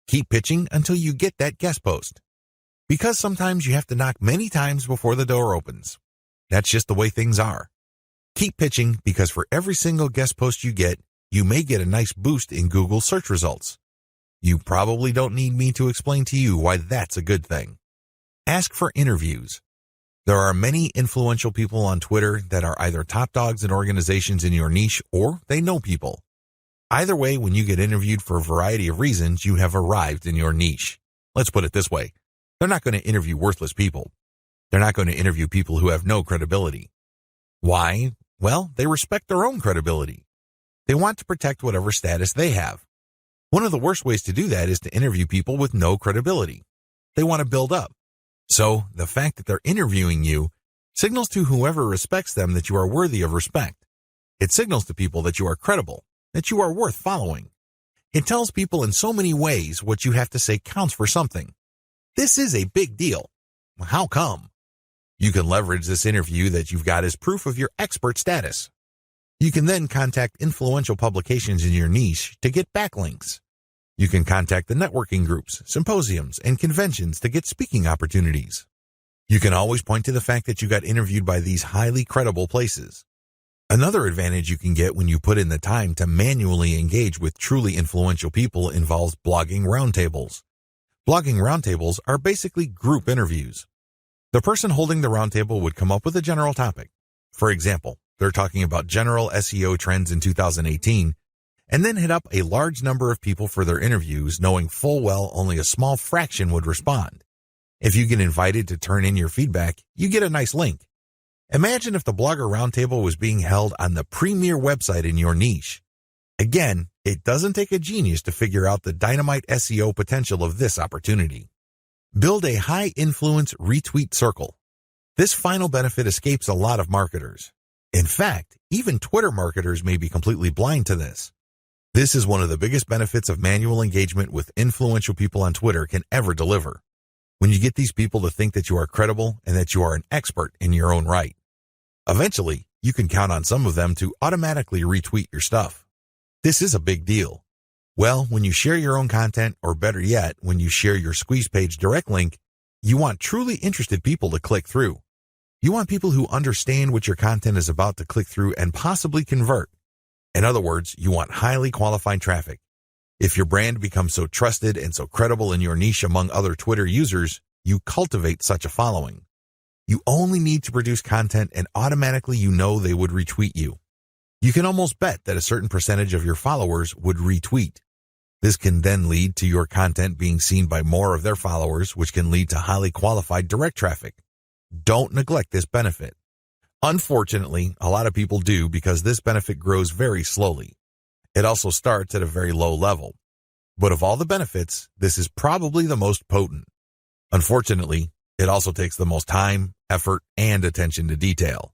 Keep pitching until you get that guest post. Because sometimes you have to knock many times before the door opens. That's just the way things are. Keep pitching, because for every single guest post you get, you may get a nice boost in Google search results. You probably don't need me to explain to you why that's a good thing. Ask for interviews. There are many influential people on Twitter that are either top dogs in organizations in your niche, or they know people. Either way, when you get interviewed for a variety of reasons, you have arrived in your niche. Let's put it this way. They're not going to interview worthless people. They're not going to interview people who have no credibility. Why? Well, they respect their own credibility. They want to protect whatever status they have. One of the worst ways to do that is to interview people with no credibility. They want to build up. So, the fact that they're interviewing you signals to whoever respects them that you are worthy of respect. It signals to people that you are credible, that you are worth following. It tells people in so many ways what you have to say counts for something. This is a big deal. How come? You can leverage this interview that you've got as proof of your expert status. You can then contact influential publications in your niche to get backlinks. You can contact the networking groups, symposiums, and conventions to get speaking opportunities. You can always point to the fact that you got interviewed by these highly credible places. Another advantage you can get when you put in the time to manually engage with truly influential people involves blogging roundtables. Blogging roundtables are basically group interviews. The person holding the roundtable would come up with a general topic. For example, they're talking about general SEO trends in 2018, and then hit up a large number of people for their interviews, knowing full well only a small fraction would respond. If you get invited to turn in your feedback, you get a nice link. Imagine if the Blogger Roundtable was being held on the premier website in your niche. Again, it doesn't take a genius to figure out the dynamite SEO potential of this opportunity. Build a high-influence retweet circle. This final benefit escapes a lot of marketers. In fact, even Twitter marketers may be completely blind to this. This is one of the biggest benefits of manual engagement with influential people on Twitter can ever deliver. When you get these people to think that you are credible and that you are an expert in your own right. Eventually, you can count on some of them to automatically retweet your stuff. This is a big deal. Well, when you share your own content, or better yet, when you share your squeeze page direct link, you want truly interested people to click through. You want people who understand what your content is about to click through and possibly convert. In other words, you want highly qualified traffic. If your brand becomes so trusted and so credible in your niche among other Twitter users, you cultivate such a following. You only need to produce content and automatically you know they would retweet you. You can almost bet that a certain percentage of your followers would retweet. This can then lead to your content being seen by more of their followers, which can lead to highly qualified direct traffic. Don't neglect this benefit. Unfortunately, a lot of people do because this benefit grows very slowly. It also starts at a very low level. But of all the benefits, this is probably the most potent. Unfortunately, it also takes the most time, effort, and attention to detail.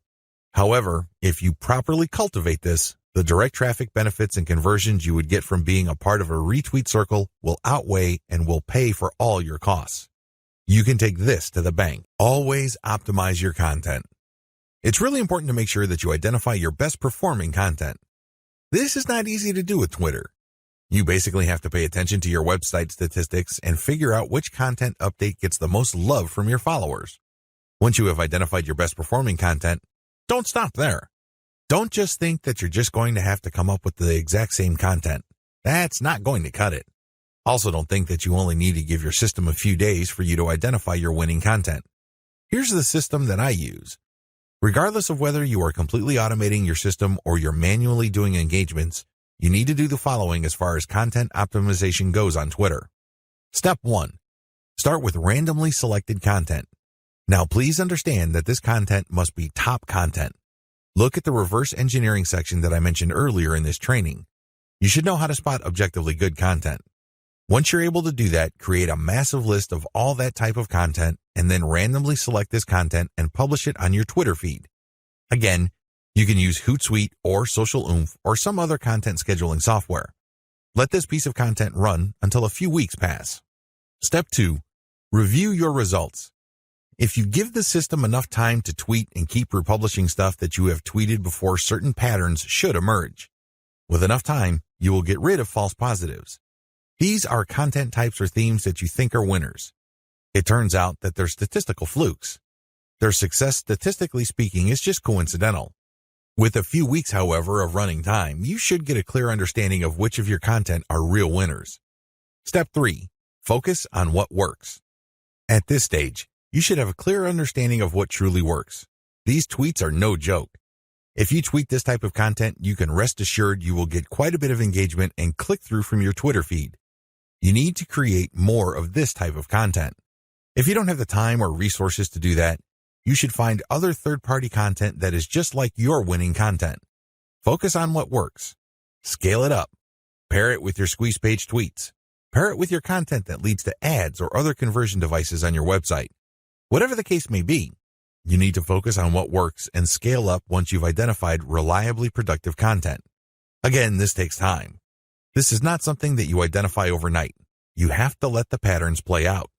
However, if you properly cultivate this, the direct traffic benefits and conversions you would get from being a part of a retweet circle will outweigh and will pay for all your costs. You can take this to the bank. Always optimize your content. It's really important to make sure that you identify your best performing content. This is not easy to do with Twitter. You basically have to pay attention to your website statistics and figure out which content update gets the most love from your followers. Once you have identified your best performing content, don't stop there. Don't just think that you're just going to have to come up with the exact same content. That's not going to cut it. Also, don't think that you only need to give your system a few days for you to identify your winning content. Here's the system that I use. Regardless of whether you are completely automating your system or you're manually doing engagements, you need to do the following as far as content optimization goes on Twitter. Step 1. Start with randomly selected content. Now, please understand that this content must be top content. Look at the reverse engineering section that I mentioned earlier in this training. You should know how to spot objectively good content. Once you're able to do that, create a massive list of all that type of content and then randomly select this content and publish it on your Twitter feed. Again, you can use Hootsuite or Social Oomph or some other content scheduling software. Let this piece of content run until a few weeks pass. Step 2. Review your results. If you give the system enough time to tweet and keep republishing stuff that you have tweeted before, certain patterns should emerge. With enough time, you will get rid of false positives. These are content types or themes that you think are winners. It turns out that they're statistical flukes. Their success, statistically speaking, is just coincidental. With a few weeks, however, of running time, you should get a clear understanding of which of your content are real winners. Step 3. Focus on what works. At this stage, you should have a clear understanding of what truly works. These tweets are no joke. If you tweet this type of content, you can rest assured you will get quite a bit of engagement and click-through from your Twitter feed. You need to create more of this type of content. If you don't have the time or resources to do that, you should find other third-party content that is just like your winning content. Focus on what works. Scale it up. Pair it with your squeeze page tweets. Pair it with your content that leads to ads or other conversion devices on your website. Whatever the case may be, you need to focus on what works and scale up once you've identified reliably productive content. Again, this takes time. This is not something that you identify overnight. You have to let the patterns play out.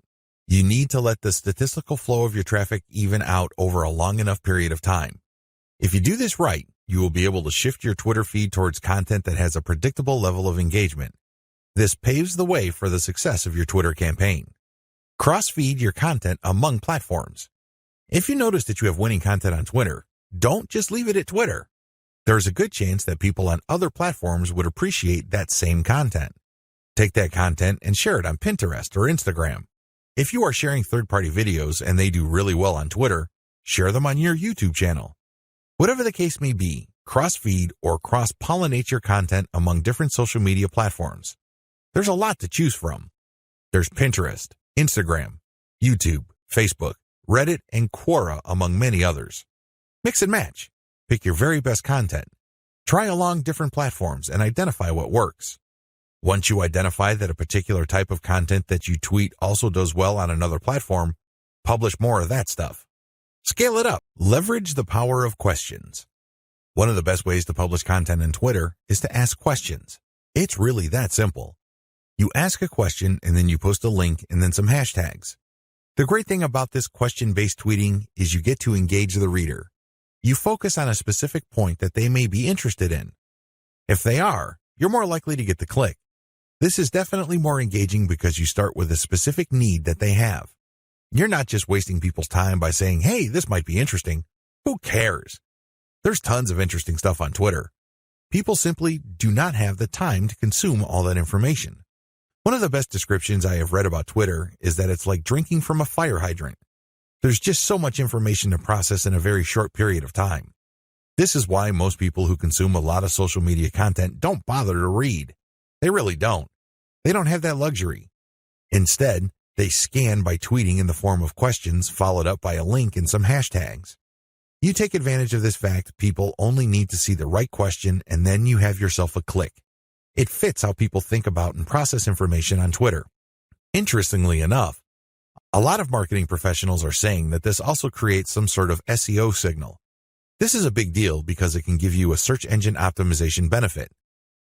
You need to let the statistical flow of your traffic even out over a long enough period of time. If you do this right, you will be able to shift your Twitter feed towards content that has a predictable level of engagement. This paves the way for the success of your Twitter campaign. Cross-feed your content among platforms. If you notice that you have winning content on Twitter, don't just leave it at Twitter. There's a good chance that people on other platforms would appreciate that same content. Take that content and share it on Pinterest or Instagram. If you are sharing third-party videos and they do really well on Twitter, share them on your YouTube channel. Whatever the case may be, cross-feed or cross-pollinate your content among different social media platforms. There's a lot to choose from. There's Pinterest, Instagram, YouTube, Facebook, Reddit, and Quora, among many others. Mix and match. Pick your very best content. Try along different platforms and identify what works. Once you identify that a particular type of content that you tweet also does well on another platform, publish more of that stuff. Scale it up. Leverage the power of questions. One of the best ways to publish content on Twitter is to ask questions. It's really that simple. You ask a question and then you post a link and then some hashtags. The great thing about this question-based tweeting is you get to engage the reader. You focus on a specific point that they may be interested in. If they are, you're more likely to get the click. This is definitely more engaging because you start with a specific need that they have. You're not just wasting people's time by saying, hey, this might be interesting. Who cares? There's tons of interesting stuff on Twitter. People simply do not have the time to consume all that information. One of the best descriptions I have read about Twitter is that it's like drinking from a fire hydrant. There's just so much information to process in a very short period of time. This is why most people who consume a lot of social media content don't bother to read. They really don't. They don't have that luxury. Instead, they scan by tweeting in the form of questions followed up by a link and some hashtags. You take advantage of this fact, people only need to see the right question and then you have yourself a click. It fits how people think about and process information on Twitter. Interestingly enough, a lot of marketing professionals are saying that this also creates some sort of SEO signal. This is a big deal because it can give you a search engine optimization benefit.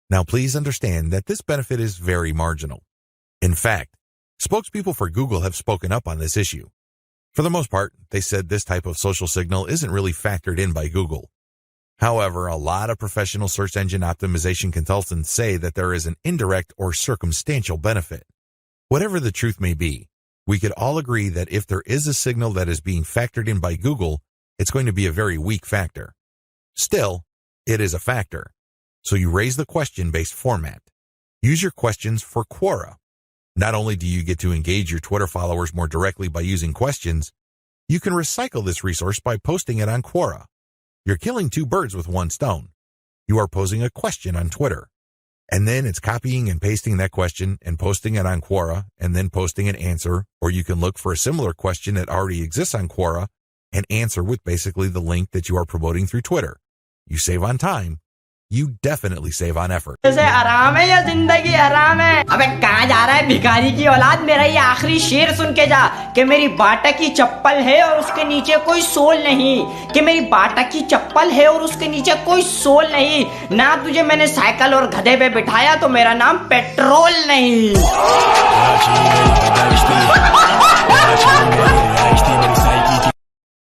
Now, please understand that this benefit is very marginal. In fact, spokespeople for Google have spoken up on this issue. For the most part, they said this type of social signal isn't really factored in by Google. However, a lot of professional search engine optimization consultants say that there is an indirect or circumstantial benefit. Whatever the truth may be, we could all agree that if there is a signal that is being factored in by Google, it's going to be a very weak factor. Still, it is a factor. So you raise the question-based format. Use your questions for Quora. Not only do you get to engage your Twitter followers more directly by using questions, you can recycle this resource by posting it on Quora. You're killing two birds with one stone. You are posing a question on Twitter, and then it's copying and pasting that question and posting it on Quora and then posting an answer, or you can look for a similar question that already exists on Quora and answer with basically the link that you are promoting through Twitter. You save on time. You definitely save on effort. जैसे आराम है या जिंदगी आराम है? अबे कहाँ जा रहा है भिखारी की औलाद? मेरा ये आखिरी शेर सुन के जा कि मेरी बाटा की चप्पल है और उसके नीचे कोई सोल नहीं, कि मेरी बाटा की चप्पल है और उसके नीचे कोई सोल नहीं। ना तुझे मैंने साइकिल और गधे पे बिठाया तो मेरा नाम पेट्रोल नहीं।